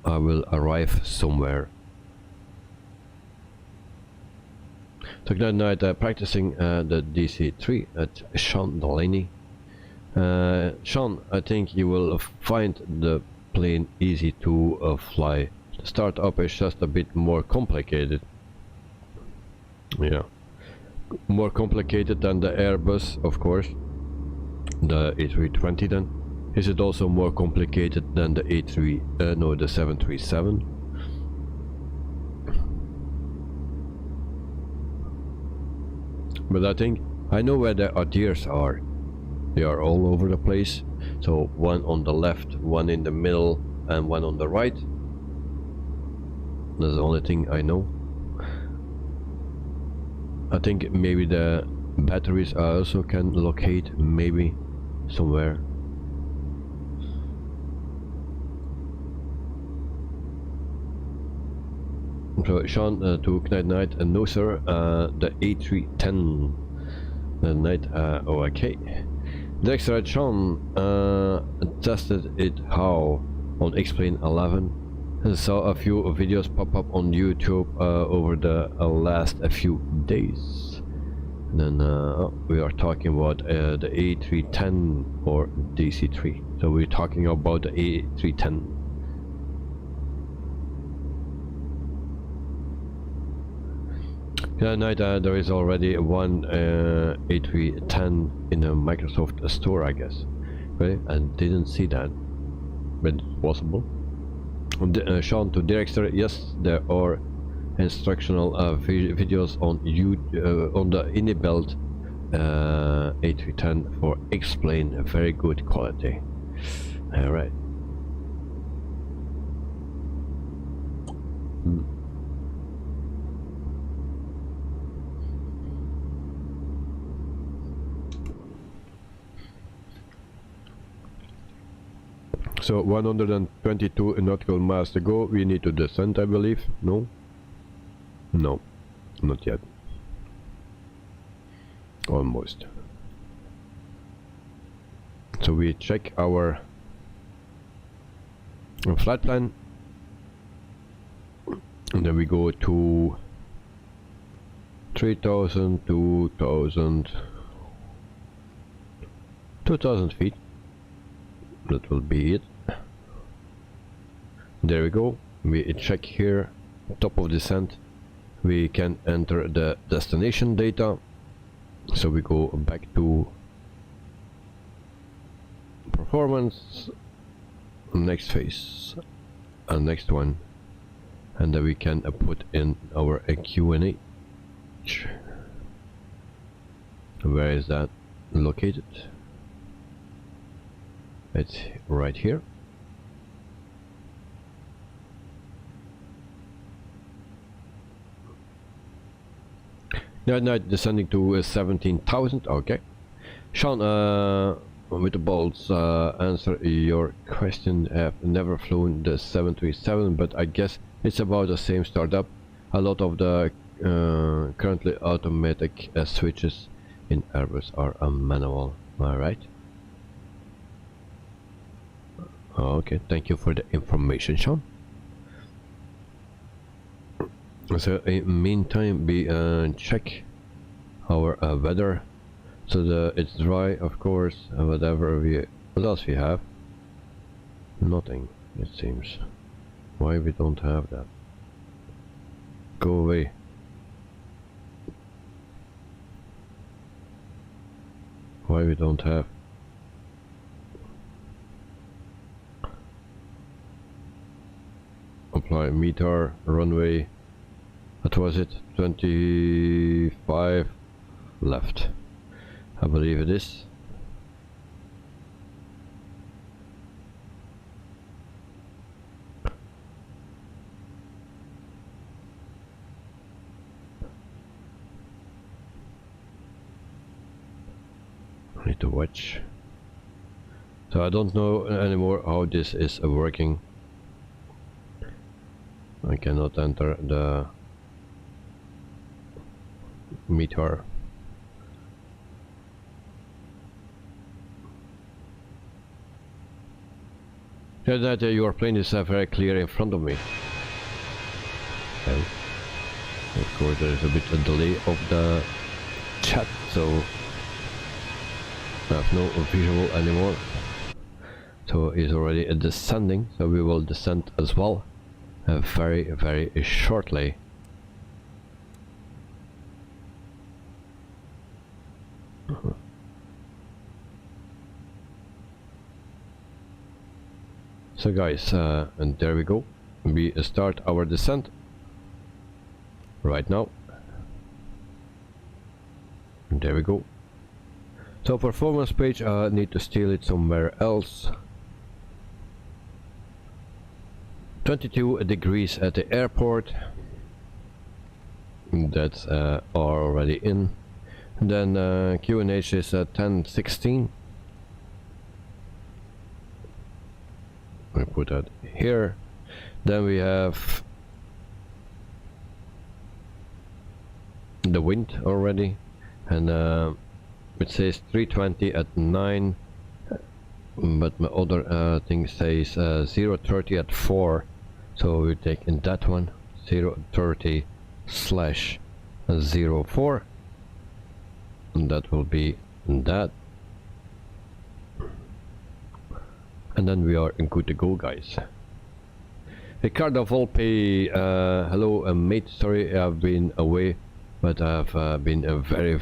I will arrive somewhere. So good night, practicing the DC-3 at Sean Delaney. Sean, I think you will find the plane easy to fly. The startup is just a bit more complicated. Yeah, more complicated than the Airbus, of course. The A320 then. Is it also more complicated than the the 737? But I think I know where the ideas are. They are all over the place. So one on the left, one in the middle, and one on the right. That's the only thing I know. I think maybe the batteries I also can locate, maybe somewhere. So Sean, to Knight Night, no sir, the A310 night, oh okay. Dexter Sean tested it how on X-Plane 11 and saw a few videos pop up on YouTube over the last few days. And then we are talking about the A310 or DC3. So we're talking about the A310. Tonight there is already one A310 in a Microsoft store, I guess. Right? I didn't see that, but it's possible. Sean to Director, yes, there are instructional videos on on the Inibelt A310 for X-Plane, very good quality. All right. So 122 nautical miles to go. We need to descend, I believe. No? No, not yet. Almost. So we check our flight plan. And then we go to 3,000, 2,000 feet. That will be it. There we go. We check here, top of descent. We can enter the destination data. So we go back to performance, next phase, and next one, and then we can put in our Q&A. Where is that located? It's right here. Now descending to 17,000. Okay, Sean, with the bolts, answer your question. I've never flown the 737, but I guess it's about the same startup. A lot of the currently automatic switches in Airbus are manual. All right. Okay, thank you for the information, Sean. So in the meantime, we check our weather, so it's dry, of course. Whatever what else we have? Nothing, it seems. Why we don't have that? Go away. Why we don't have? Apply meter, runway. What was it? 25 left. I believe it is. I need to watch. So I don't know anymore how this is working. I cannot enter the meter. Yeah, that your plane is very clear in front of me. Okay. Of course, there is a bit of delay of the chat, so I have no visual anymore. So it's already descending, so we will descend as well. Very, very shortly. So guys, and there we go. We start our descent right now. And there we go. So performance page, I need to steal it somewhere else. 22 degrees at the airport. That's already in. And then QNH is 1016. I put that here. Then we have the wind already, and it says 320 at 9, but my other thing says 030 at 4, so we take in that one 030/04, and that will be that, and then we are good to go, guys. Ricardo Volpe, hello mate, sorry I've been away, but I've been very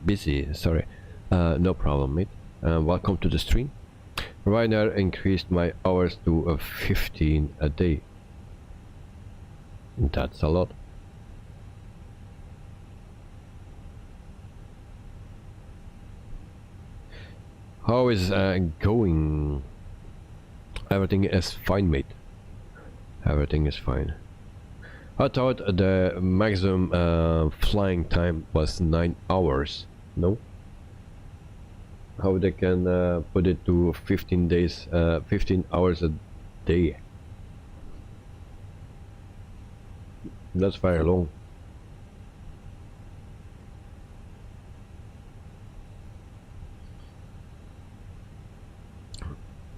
busy, sorry. No problem, mate. Welcome to the stream. Ryanair increased my hours to 15 a day. That's a lot. How is going? Everything is fine, mate. Everything is fine. I thought the maximum flying time was 9 hours. No? How they can put it to 15 days, 15 hours a day? That's very long.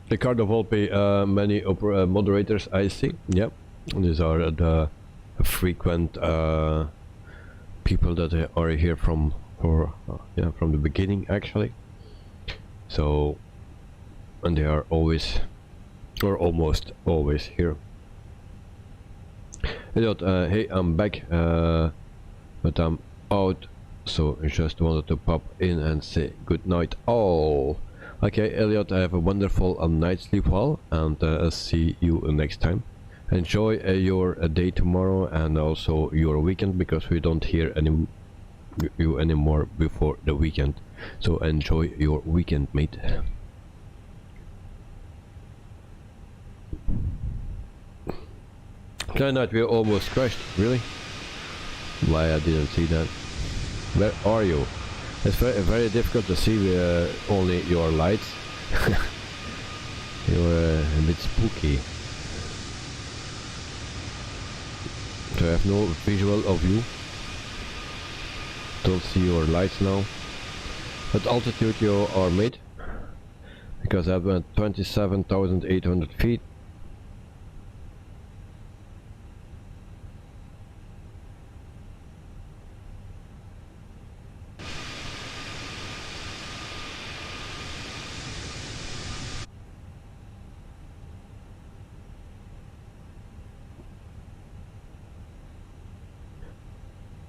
Ricardo Volpe, many moderators I see. Yep, these are the frequent people that are here from the beginning, actually. So, and they are always, or almost always here. Elliot, hey, I'm back, but I'm out, so I just wanted to pop in and say good night all. Okay, Elliot, have a wonderful night, sleep well, and see you next time. Enjoy your day tomorrow and also your weekend, because we don't hear you anymore before the weekend. So enjoy your weekend, mate. Okay, night, we almost crashed. Really? Why I didn't see that? Where are you? It's very difficult to see only your lights. You're a bit spooky. So I have no visual of you. Don't see your lights now. What altitude you are, mate? Because I've been 27,800 feet.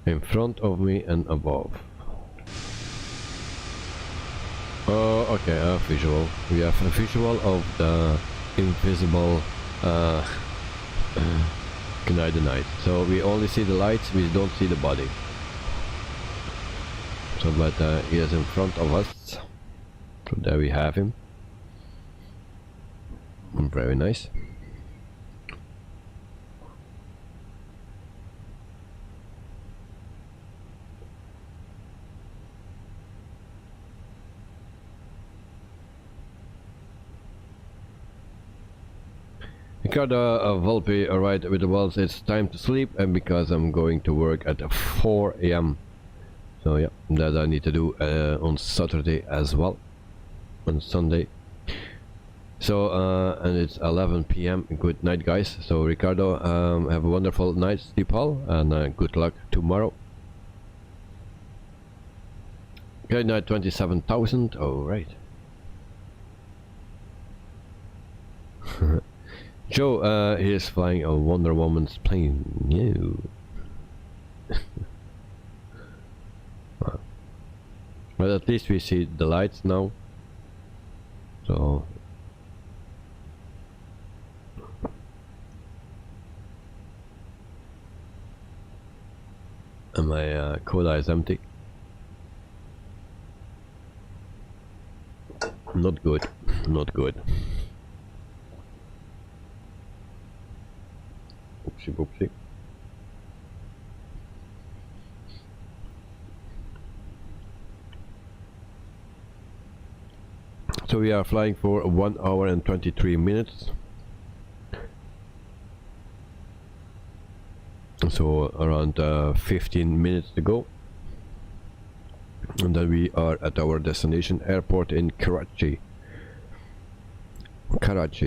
In front of me and above. Oh, okay, a visual. We have a visual of the invisible night. So we only see the lights, we don't see the body. So, but he is in front of us. So there we have him. Very nice. Ricardo Volpe, alright with the wells, it's time to sleep, and because I'm going to work at 4 AM. So yeah, that I need to do on Saturday as well, on Sunday. So and it's 11 PM. Good night, guys. So Ricardo, have a wonderful night, sleep well, and good luck tomorrow. Good night, 27,000. Alright. Joe, he is flying a Wonder Woman's plane. No. But at least we see the lights now. So. And my coda is empty. Not good. Not good. Oopsie boopsie. So we are flying for 1 hour and 23 minutes. So around 15 minutes to go. and then we are at our destination airport in Karachi.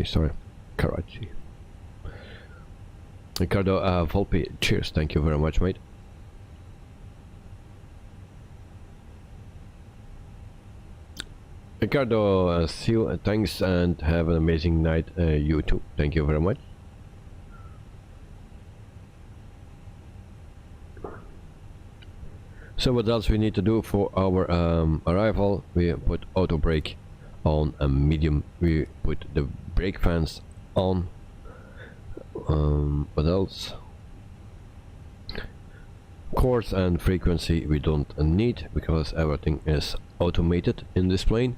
Sorry, Karachi. Ricardo Volpe, cheers, thank you very much, mate. Ricardo, see you, thanks, and have an amazing night, you too, thank you very much. So what else we need to do for our arrival? We put auto brake on a medium, we put the brake fans on. What else? Course and frequency we don't need because everything is automated in this plane.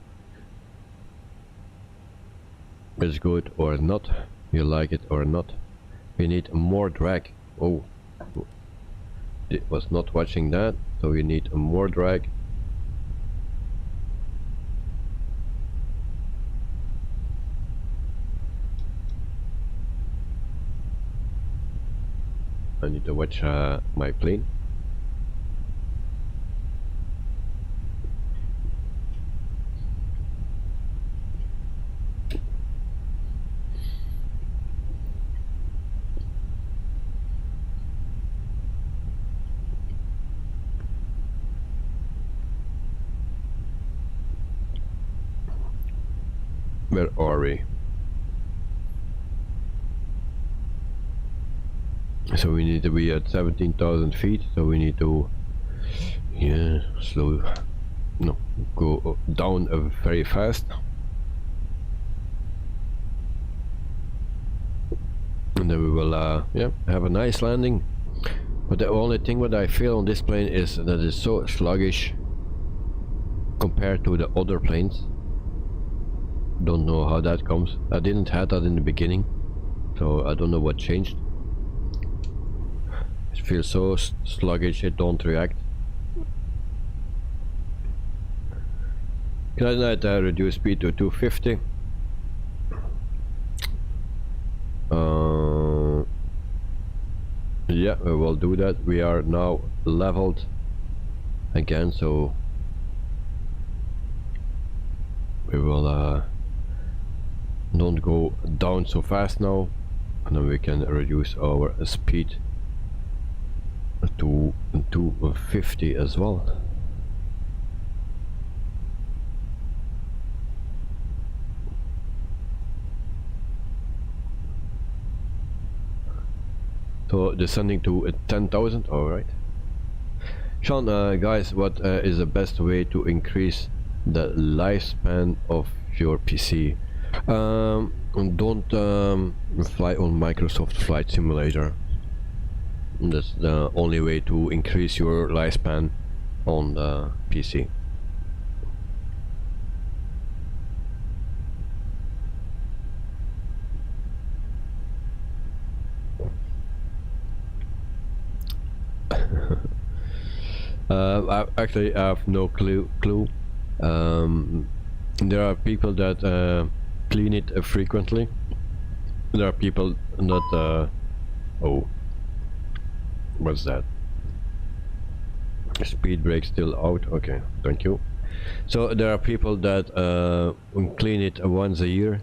It's good or not, you like it or not. We need more drag. Oh, it was not watching that, so we need more drag. I need to watch my plane. Where are we? So we need to be at 17,000 feet, so we need to go down very fast, and then we will have a nice landing. But the only thing what I feel on this plane is that it's so sluggish compared to the other planes. Don't know how that comes. I didn't have that in the beginning, so I don't know what changed. It feels so sluggish, it don't react. Can I reduce speed to 250? Yeah, we will do that. We are now leveled again, so we will don't go down so fast now, and then we can reduce our speed to 250 as well. So descending to 10,000. all right. Sean, guys, what is the best way to increase the lifespan of your PC? Don't fly on Microsoft Flight Simulator. That's the only way to increase your lifespan on the PC. I actually have no clue. There are people that clean it frequently. There are people that oh, what's that? Speed brake still out. Okay, thank you. So there are people that clean it once a year,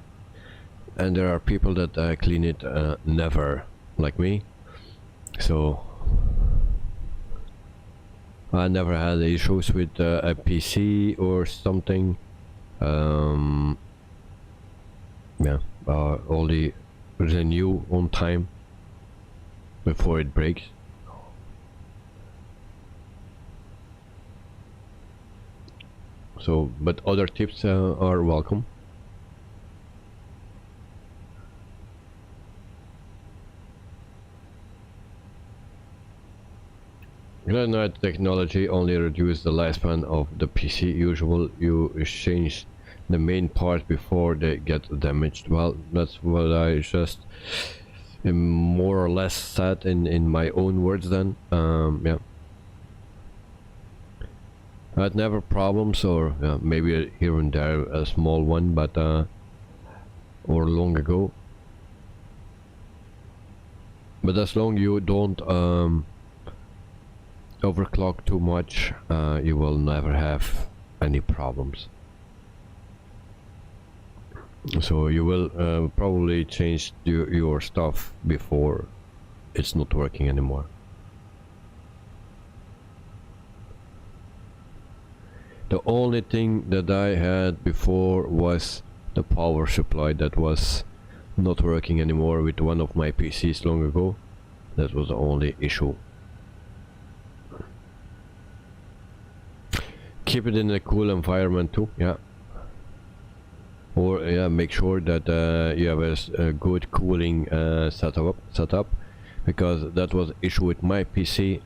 and there are people that clean it never, like me. So I never had issues with a PC or something. Yeah, only renew on time before it breaks. So, but other tips are welcome. Granite technology only reduces the lifespan of the PC. Usual, you change the main part before they get damaged. Well, that's what I just more or less said in my own words then. Yeah. I had never problems, or maybe here and there a small one, but or long ago. But as long you don't overclock too much, you will never have any problems. So you will probably change your stuff before it's not working anymore. The only thing that I had before was the power supply that was not working anymore with one of my PCs long ago. That was the only issue. Keep it in a cool environment too, yeah. Or yeah, make sure that you have a good cooling setup, because that was issue with my PC.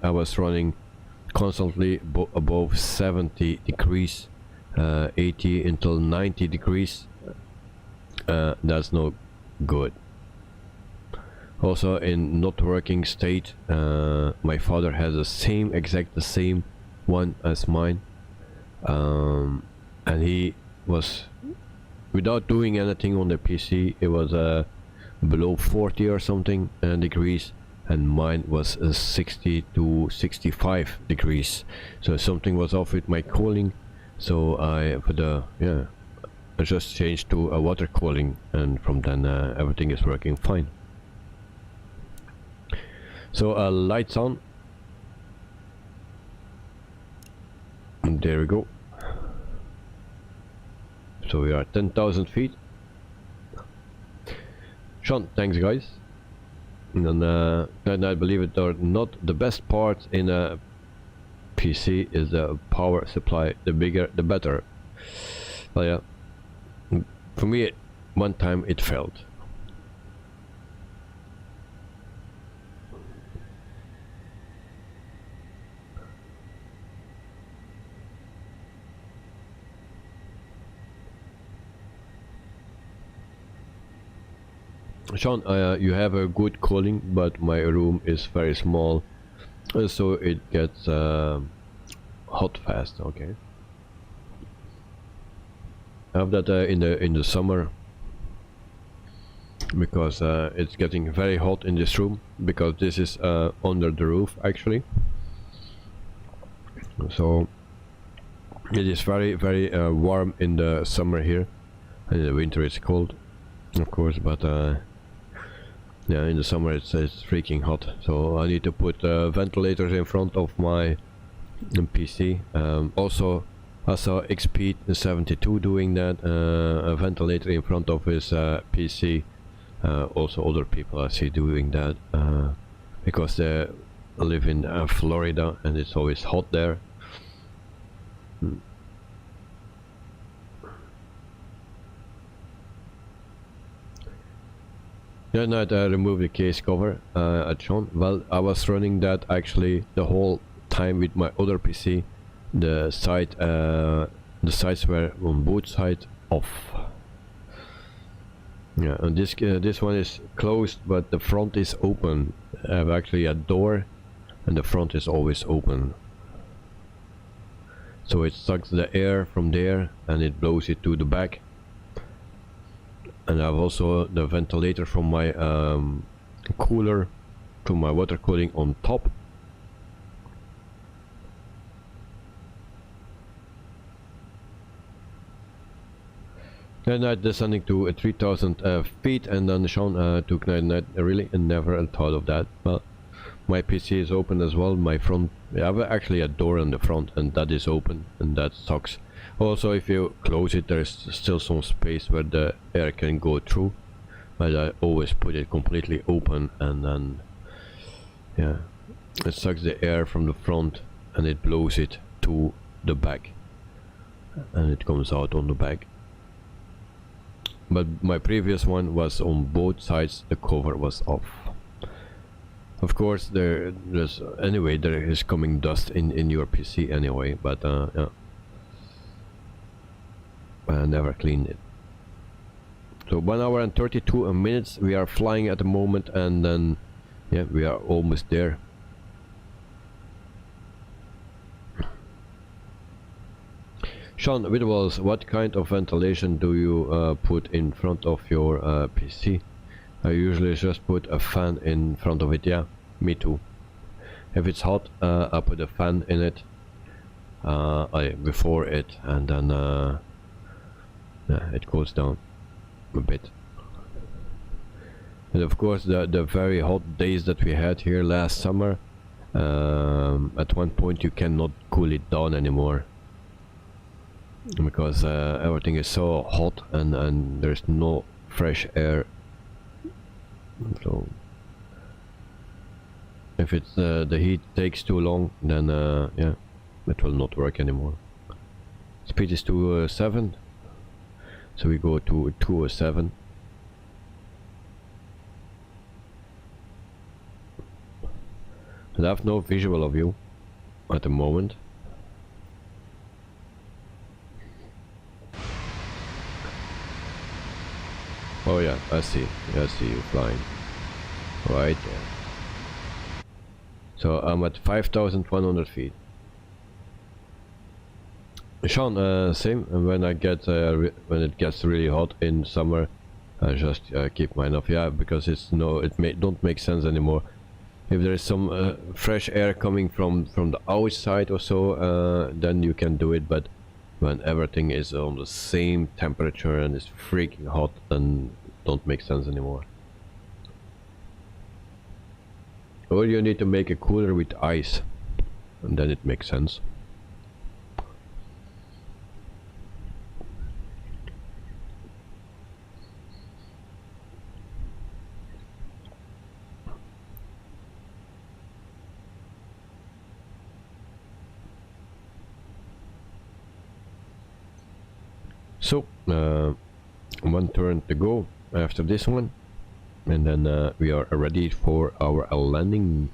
I was running constantly above 70 degrees, 80 until 90 degrees. That's not good. Also, in not working state, my father has the same exact same one as mine, and he was, without doing anything on the PC, it was below 40 or something degrees, and mine was 60 to 65 degrees. So something was off with my cooling, so I just changed to a water cooling, and from then everything is working fine. So lights on, and there we go. So we are 10,000 feet. Sean, thanks guys. And I believe it or not, the best part in a PC is the power supply. The bigger the better. Well, yeah, for me one time it failed. Sean, you have a good cooling, but my room is very small, so it gets hot fast. Okay. I have that in the summer, because it's getting very hot in this room, because this is under the roof actually. So it is very warm in the summer here, and in the winter it's cold, of course, but yeah, in the summer it's freaking hot, so I need to put ventilators in front of my PC. Also, I saw XP72 doing that, a ventilator in front of his PC. Also other people I see doing that, because they live in Florida and it's always hot there. Then I removed the case cover at Sean. Well, I was running that actually the whole time with my other PC. The sides were on both sides off. Yeah, and this one is closed, but the front is open. I have actually a door, and the front is always open. So it sucks the air from there and it blows it to the back. And I have also the ventilator from my cooler to my water cooling on top. Then I descending to 3,000 feet, and then Sean took night really, and never thought of that. Well, my PC is open as well. My front, I have actually a door on the front, and that is open, and that sucks. Also, if you close it, there's still some space where the air can go through, but I always put it completely open, and then yeah, it sucks the air from the front and it blows it to the back, and it comes out on the back. But my previous one was on both sides, the cover was off. Of course, there is coming dust in your PC anyway, but yeah, I never cleaned it. So 1 hour and 32 minutes we are flying at the moment, and then yeah, we are almost there. Sean Widwalls, what kind of ventilation do you put in front of your PC? I usually just put a fan in front of it. Yeah, me too. If it's hot, I put a fan in it before it, and then yeah, it cools down a bit. And of course the very hot days that we had here last summer, at one point you cannot cool it down anymore, because everything is so hot and there's no fresh air. So if it's the heat takes too long, then yeah, it will not work anymore. Speed is 207, so we go to 207. I have no visual of you at the moment. Oh yeah, I see you flying right there. So I'm at 5,100 feet. Sean, same. And when I get when it gets really hot in summer, I just keep mine off. Yeah, because it's don't make sense anymore. If there is some fresh air coming from the outside or so, then you can do it. But when everything is on the same temperature and is freaking hot, then don't make sense anymore. Or you need to make a cooler with ice, and then it makes sense. So, one turn to go after this one, and then we are ready for our landing.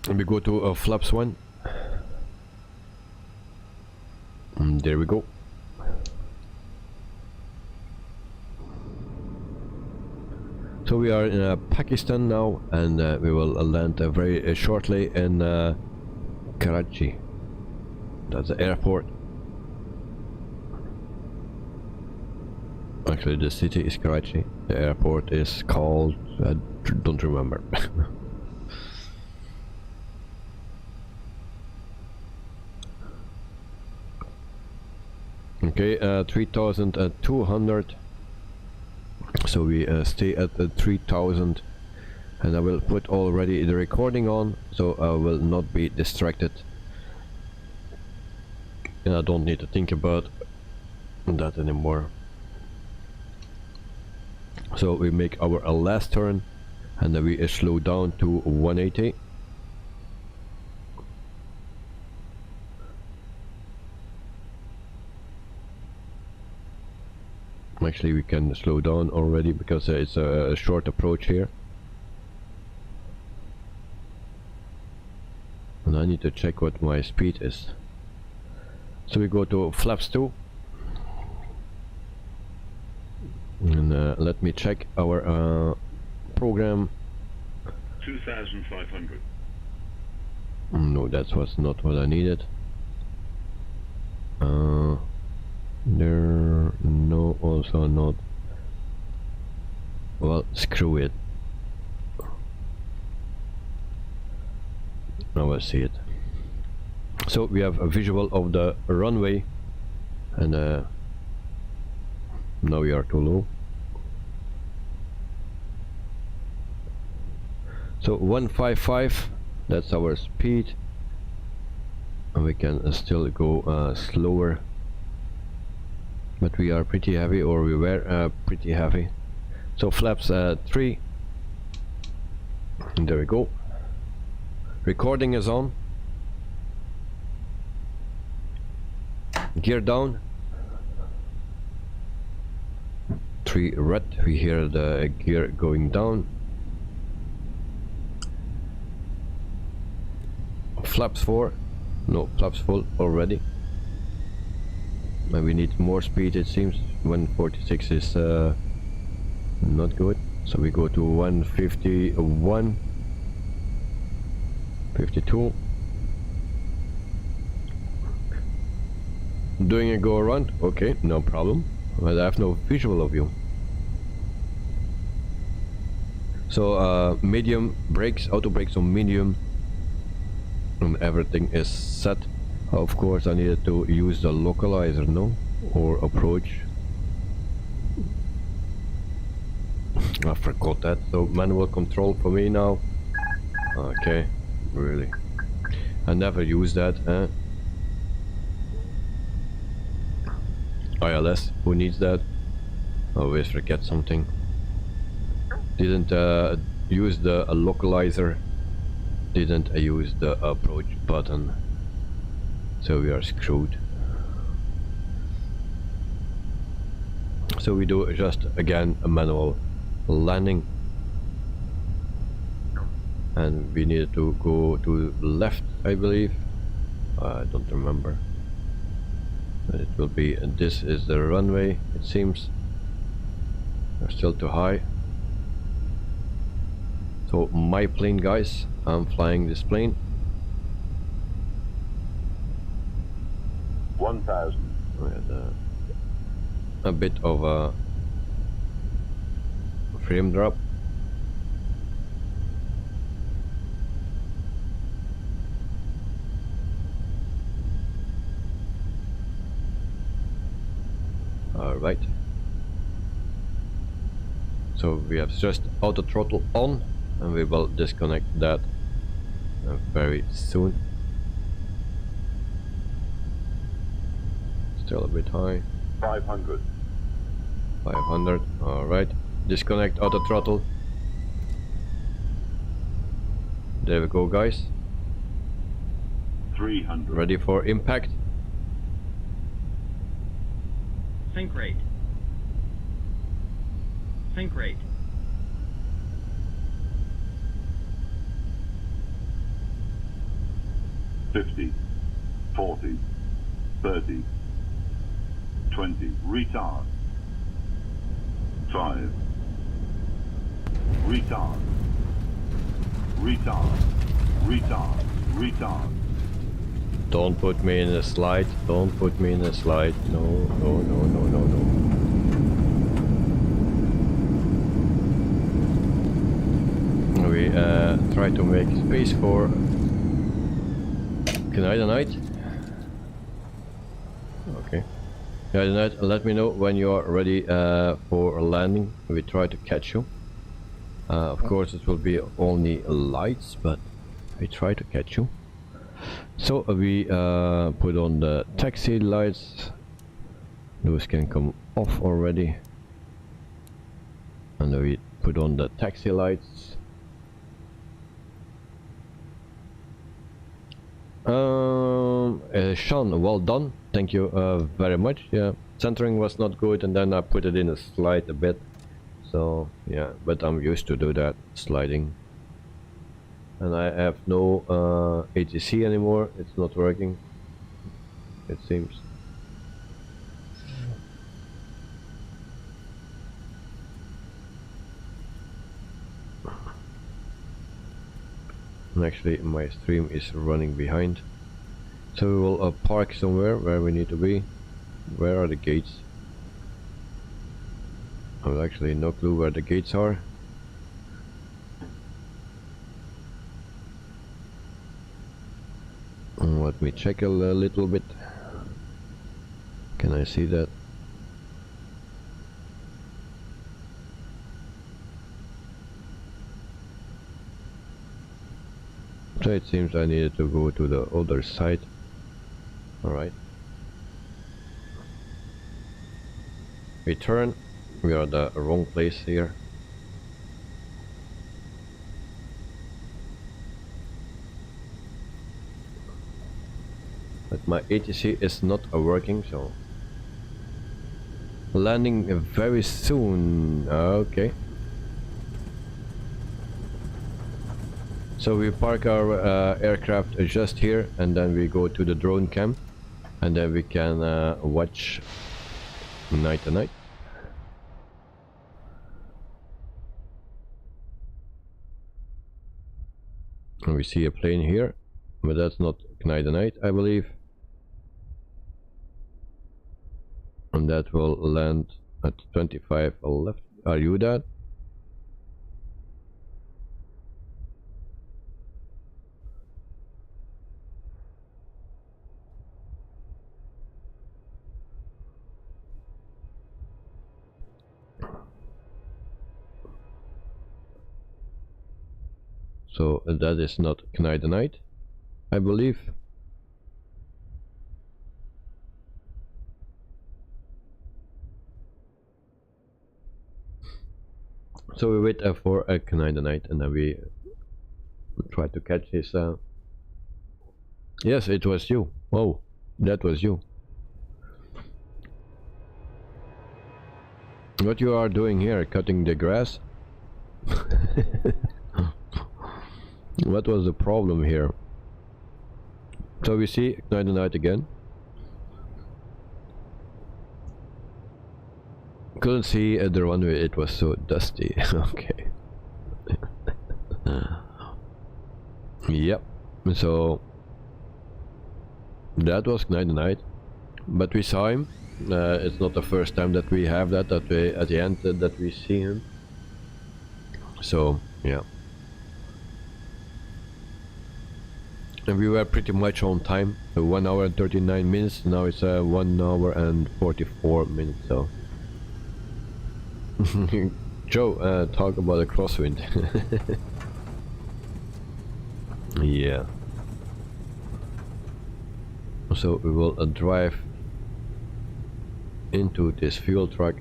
And we go to flaps 1. And there we go. So we are in Pakistan now, and we will land very shortly in Karachi. That's the airport. Actually, the city is Karachi. The airport is called... I don't remember. Okay, 3,200. So we stay at 3,000. And I will put already the recording on, so I will not be distracted. And I don't need to think about that anymore. So we make our last turn, and then we slow down to 180. Actually, we can slow down already because it's a short approach here. And I need to check what my speed is. So we go to flaps 2. And let me check our program. 2,500. No, that was not what I needed. No, also not. Well, screw it. Now I see it. So we have a visual of the runway, and now we are too low. So 155, that's our speed, and we can still go slower, but we are pretty heavy, or we were pretty heavy. So flaps 3, and there we go. Recording is on. Gear down. 3 red, we hear the gear going down. Flaps 4, no, flaps full already. And we need more speed, it seems. 146 is not good, so we go to 151, 52. Doing a go around, okay, no problem, but I have no visual of you. So medium brakes, auto brakes on medium, and everything is set. Of course I needed to use the localizer, no, or approach. I forgot that. So manual control for me now. Okay, really, I never use that. ILS, who needs that? Always forget something. Didn't use the localizer, didn't use the approach button, so we are screwed. So we do just again a manual landing, and we needed to go to left, I believe. I don't remember, but it will be, and this is the runway. It seems we're still too high. So my plane, guys, I'm flying this plane. 1000. We had a bit of a frame drop. Alright. So we have just auto throttle on, and we will disconnect that very soon. Still a bit high. 500. 500. Alright. Disconnect auto throttle. There we go, guys. 300. Ready for impact. Sync rate. Sync rate. $50, 40, 30, 20, retard. 5. Retard. Retard. Retard. Retard. Don't put me in a slide. Don't put me in a slide. No, no, no, no, no, no. We try to make space for Knight. Okay. Knight, let me know when you are ready for landing. We try to catch you. Of course it will be only lights, but we try to catch you. So we put on the taxi lights. Those can come off already. And we put on the taxi lights. Sean, well done. Thank you very much. Yeah, centering was not good, and then I put it in a slide a bit. So yeah, but I'm used to do that sliding. And I have no ATC anymore. It's not working, it seems. And actually my stream is running behind. So we will park somewhere where we need to be. Where are the gates? I have actually no clue where the gates are. Let me check a little bit. Can I see that? So it seems I needed to go to the other side. Alright. We turn. We are at the wrong place here. But my ATC is not working, so landing very soon. Okay. So we park our aircraft just here, and then we go to the drone cam, and then we can watch night to night. And we see a plane here, but that's not night to night, I believe. And that will that will land at 25 left. Are you that? So that is not Knight, I believe. So we wait for a Knight, and then we try to catch his. Yes, it was you. Oh, that was you. What you are doing here? Cutting the grass? What was the problem here? So we see Knight again. Couldn't see the runway, it was so dusty. Okay. Yep. So that was Knight, but we saw him. It's not the first time that we have that we at the end that we see him. So yeah. And we were pretty much on time. 1 hour and 39 minutes. Now it's 1 hour and 44 minutes. So Joe, talk about a crosswind. Yeah. So we will drive into this fuel truck.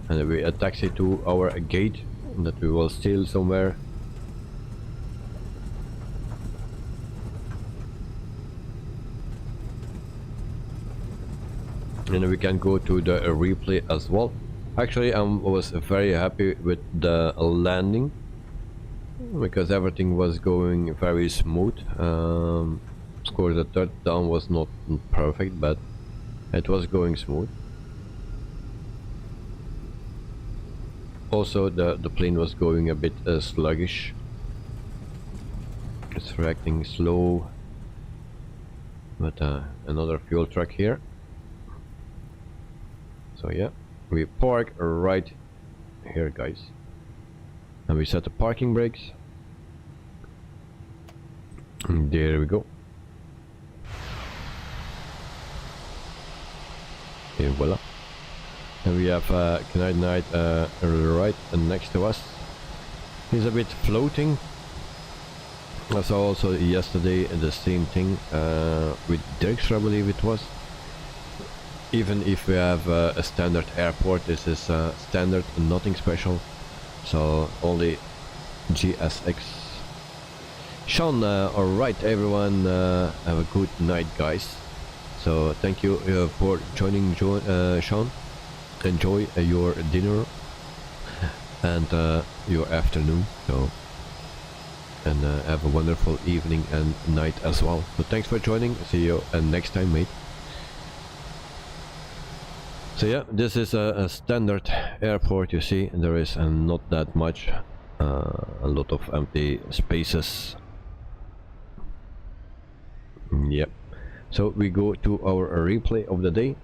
And we taxi to our gate that we will steal somewhere. And we can go to the replay as well. Actually, I was very happy with the landing because everything was going very smooth. Of course, the touchdown was not perfect, but it was going smooth. Also, the plane was going a bit sluggish. It's reacting slow. But another fuel truck here. So yeah, we park right here, guys, and we set the parking brakes. And there we go. And voila. And we have Knight right next to us. He's a bit floating. I saw also yesterday the same thing with Dirks, I believe it was. Even if we have a standard airport, this is standard, nothing special. So only GSX. Sean, alright everyone, have a good night, guys. So thank you for joining, Sean. Enjoy your dinner and your afternoon. So and have a wonderful evening and night as well. So thanks for joining. See you next time, mate. So yeah, this is a standard airport. You see, there is not that much, a lot of empty spaces. Yep. So we go to our replay of the day.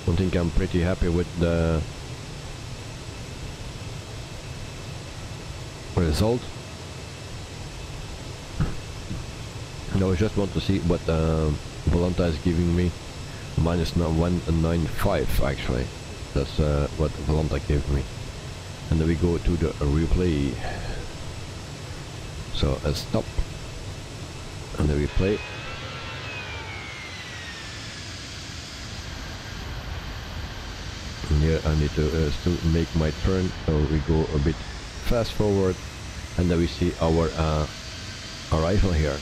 I think I'm pretty happy with the result. Now I just want to see what Volanta is giving me. Minus 195 actually. That's what Volanta gave me. And then we go to the replay. So a stop. And then we play. And here I need to still make my turn. So we go a bit fast forward. And then we see our arrival here.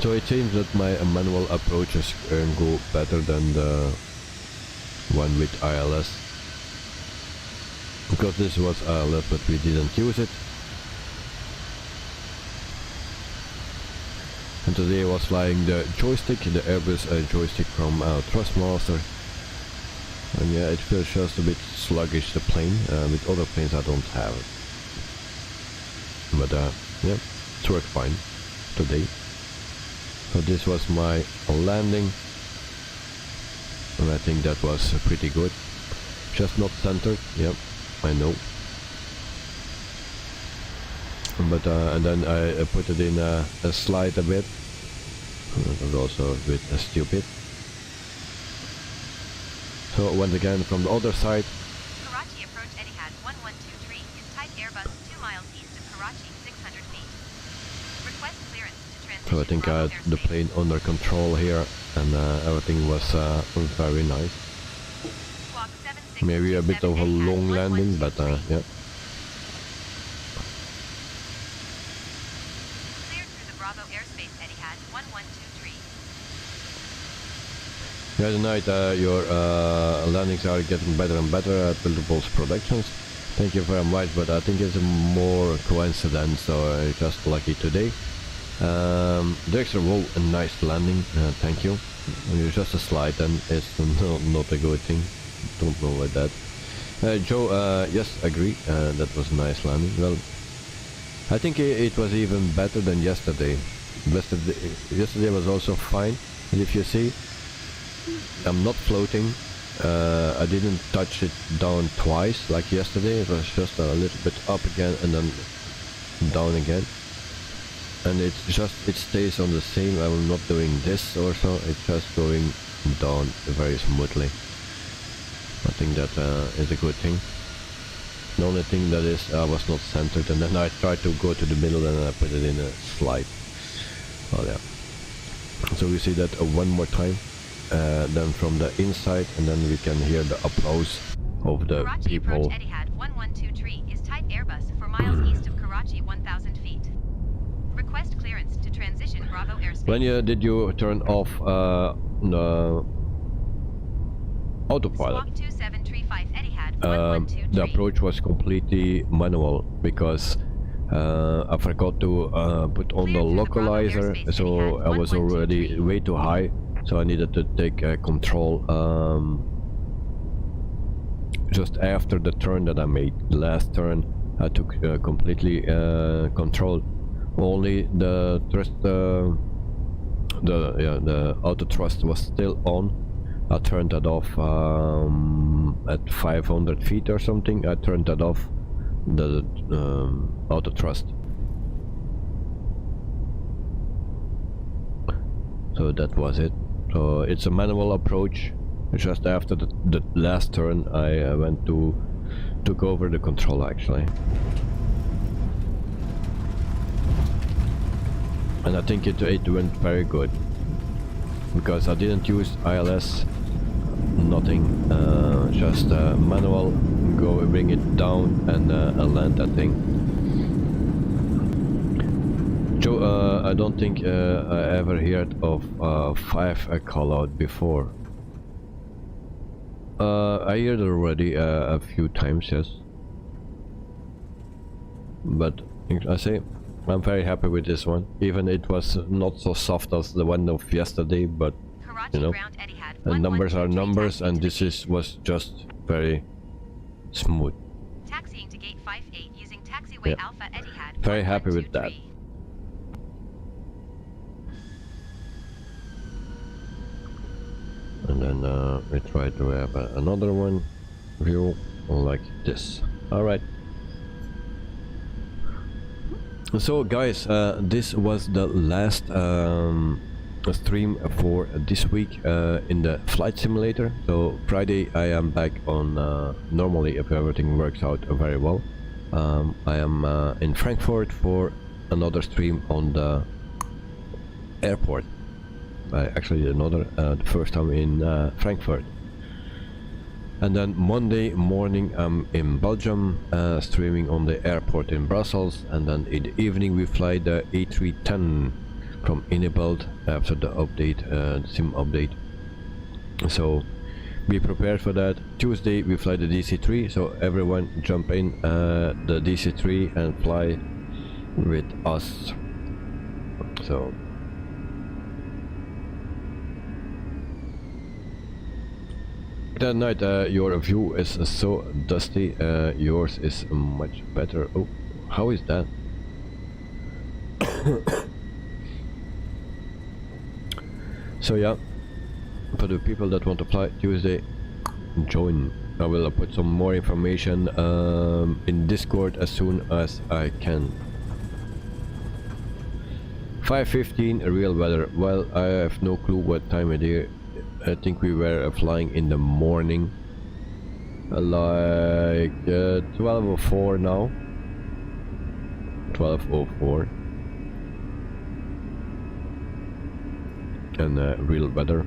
So it seems that my manual approaches go better than the one with ILS, because this was ILS but we didn't use it. And today I was flying the joystick, the Airbus joystick from Trustmaster, and yeah, it feels just a bit sluggish, the plane. With other planes I don't have it. but yeah, it worked fine today. So this was my landing, and I think that was pretty good. Just not centered, yeah, I know. But and then I put it in a slide a bit. That was also a bit stupid. So once again from the other side. Karachi approach Etihad 1123 is type Airbus 2 miles east of Karachi 600 feet. Request clearance to transition. So I think I had the plane under control here, and everything was very nice. Maybe a bit of a long landing, but yeah. Cleared through the Bravo airspace Etihad 1123. Yeah, tonight your landings are getting better and better at Buildables Productions. Thank you very much, but I think it's more coincidence, so just lucky today. Dexter, whoa, a nice landing, thank you. It's just a slide and it's not a good thing. Don't know about that. Joe, yes, agree, that was a nice landing. Well, I think it was even better than yesterday. Yesterday was also fine, and if you see, I'm not floating. I didn't touch it down twice like yesterday. It was just a little bit up again and then down again, and it stays on the same. I'm not doing this or so. It's just going down very smoothly. I think that is a good thing. The only thing that is I was not centered, and then I tried to go to the middle and I put it in a slide. Oh yeah. So we see that one more time. Then from the inside, and then we can hear the applause of the Karachi people. approach Etihad 1123 is type Airbus 4 miles east of Karachi 1000 feet. Request clearance to transition Bravo airspace. When did you turn off the autopilot? Squawk 2735 Etihad 1123. The approach was completely manual because I forgot to put on the localizer, so I was already way too high. So I needed to take control just after the turn that I made. The last turn I took completely control. Only the thrust, the auto thrust was still on. I turned that off at 500 feet or something. I turned that off, the auto thrust. So that was it. So it's a manual approach. Just after the last turn I took over the control actually. And I think it went very good. Because I didn't use ILS, nothing. Just manual, go bring it down and land that thing. Joe, I don't think I ever heard of 5 callout before. I heard it already a few times, yes. But I say I'm very happy with this one. Even it was not so soft as the one of yesterday, but you know, and numbers are numbers, and this was just very smooth. Taxiing to gate 58 using taxiway Alpha Etihad. Very happy with that. And then we try to have another one view like this. Alright. So guys, this was the last stream for this week in the flight simulator. So Friday I am back on normally, if everything works out very well. I am in Frankfurt for another stream on the airport. Actually the first time in Frankfurt. And then Monday morning I'm in Belgium, streaming on the airport in Brussels, and then in the evening we fly the A310 from Inebelt after the update, sim update. So be prepared for that. Tuesday we fly the DC-3, so everyone jump in the DC-3 and fly with us. So that night your view is so dusty, yours is much better. Oh, how is that? So yeah, for the people that want to fly Tuesday, join. I will put some more information in Discord as soon as I can. 5:15 real weather. Well, I have no clue what time it is. I think we were flying in the morning, like 12:04 now. 12:04. And real weather,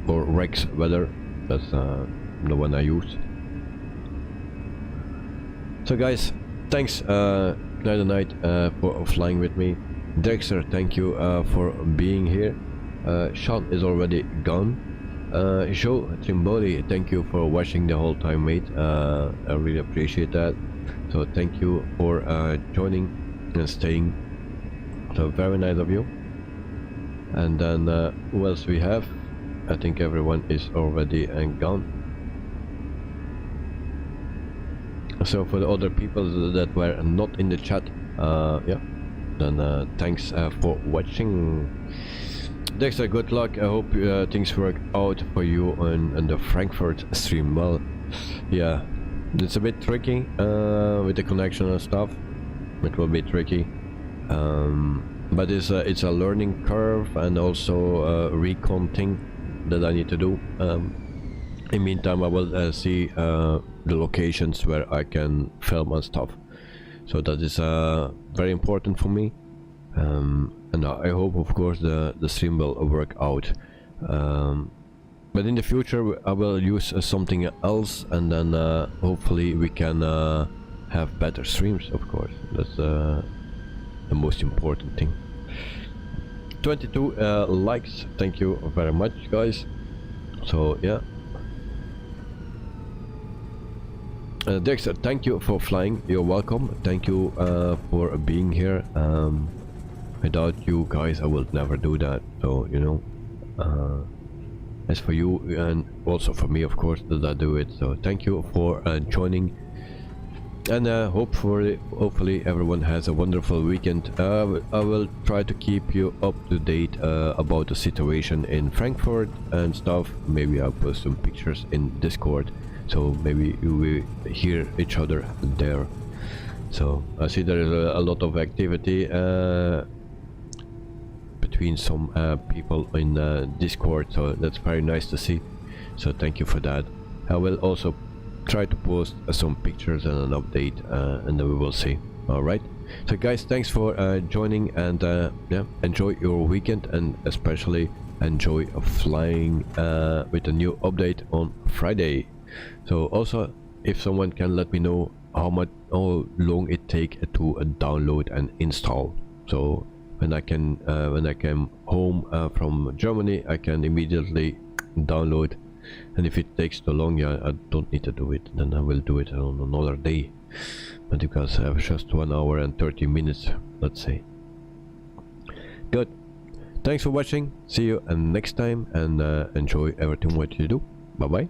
or Rex weather, that's the one I use. So guys, thanks night for flying with me. Dexter, thank you for being here. Sean is already gone. Joe Trimboli, thank you for watching the whole time, mate. I really appreciate that. So thank you for joining and staying. So very nice of you. And then who else we have? I think everyone is already gone. So for the other people that were not in the chat, yeah, then thanks for watching. Dexter, good luck. I hope things work out for you on the Frankfurt stream. Well, yeah, it's a bit tricky with the connection and stuff. It will be tricky. But it's a learning curve, and also a recon thing that I need to do. In the meantime, I will see the locations where I can film and stuff. So that is very important for me. And I hope, of course, the stream will work out. But in the future, I will use something else, and then hopefully we can have better streams. Of course, that's the most important thing. 22 likes, thank you very much, guys. So yeah, Dexter, thank you for flying. You're welcome. Thank you for being here. Without you guys, I will never do that. So you know, as for you and also for me, of course, that I do it. So thank you for joining. And hopefully everyone has a wonderful weekend. I will try to keep you up to date about the situation in Frankfurt and stuff. Maybe I'll post some pictures in Discord, so maybe you will hear each other there. So I see there is a lot of activity between some people in Discord, so that's very nice to see. So thank you for that. I will also try to post some pictures and an update, and then we will see. All right, so guys, thanks for joining, and yeah, enjoy your weekend, and especially enjoy flying with a new update on Friday. So also, if someone can let me know how long it takes to download and install, so when I came home from Germany, I can immediately download. And if it takes too long, yeah, I don't need to do it. Then I will do it on another day. But because I have just 1 hour and 30 minutes, let's say. Good. Thanks for watching. See you next time, and enjoy everything what you do. Bye bye.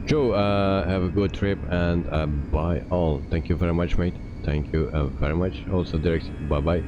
Joe, have a good trip, and bye all. Thank you very much, mate. Thank you very much. Also, Derek, bye bye.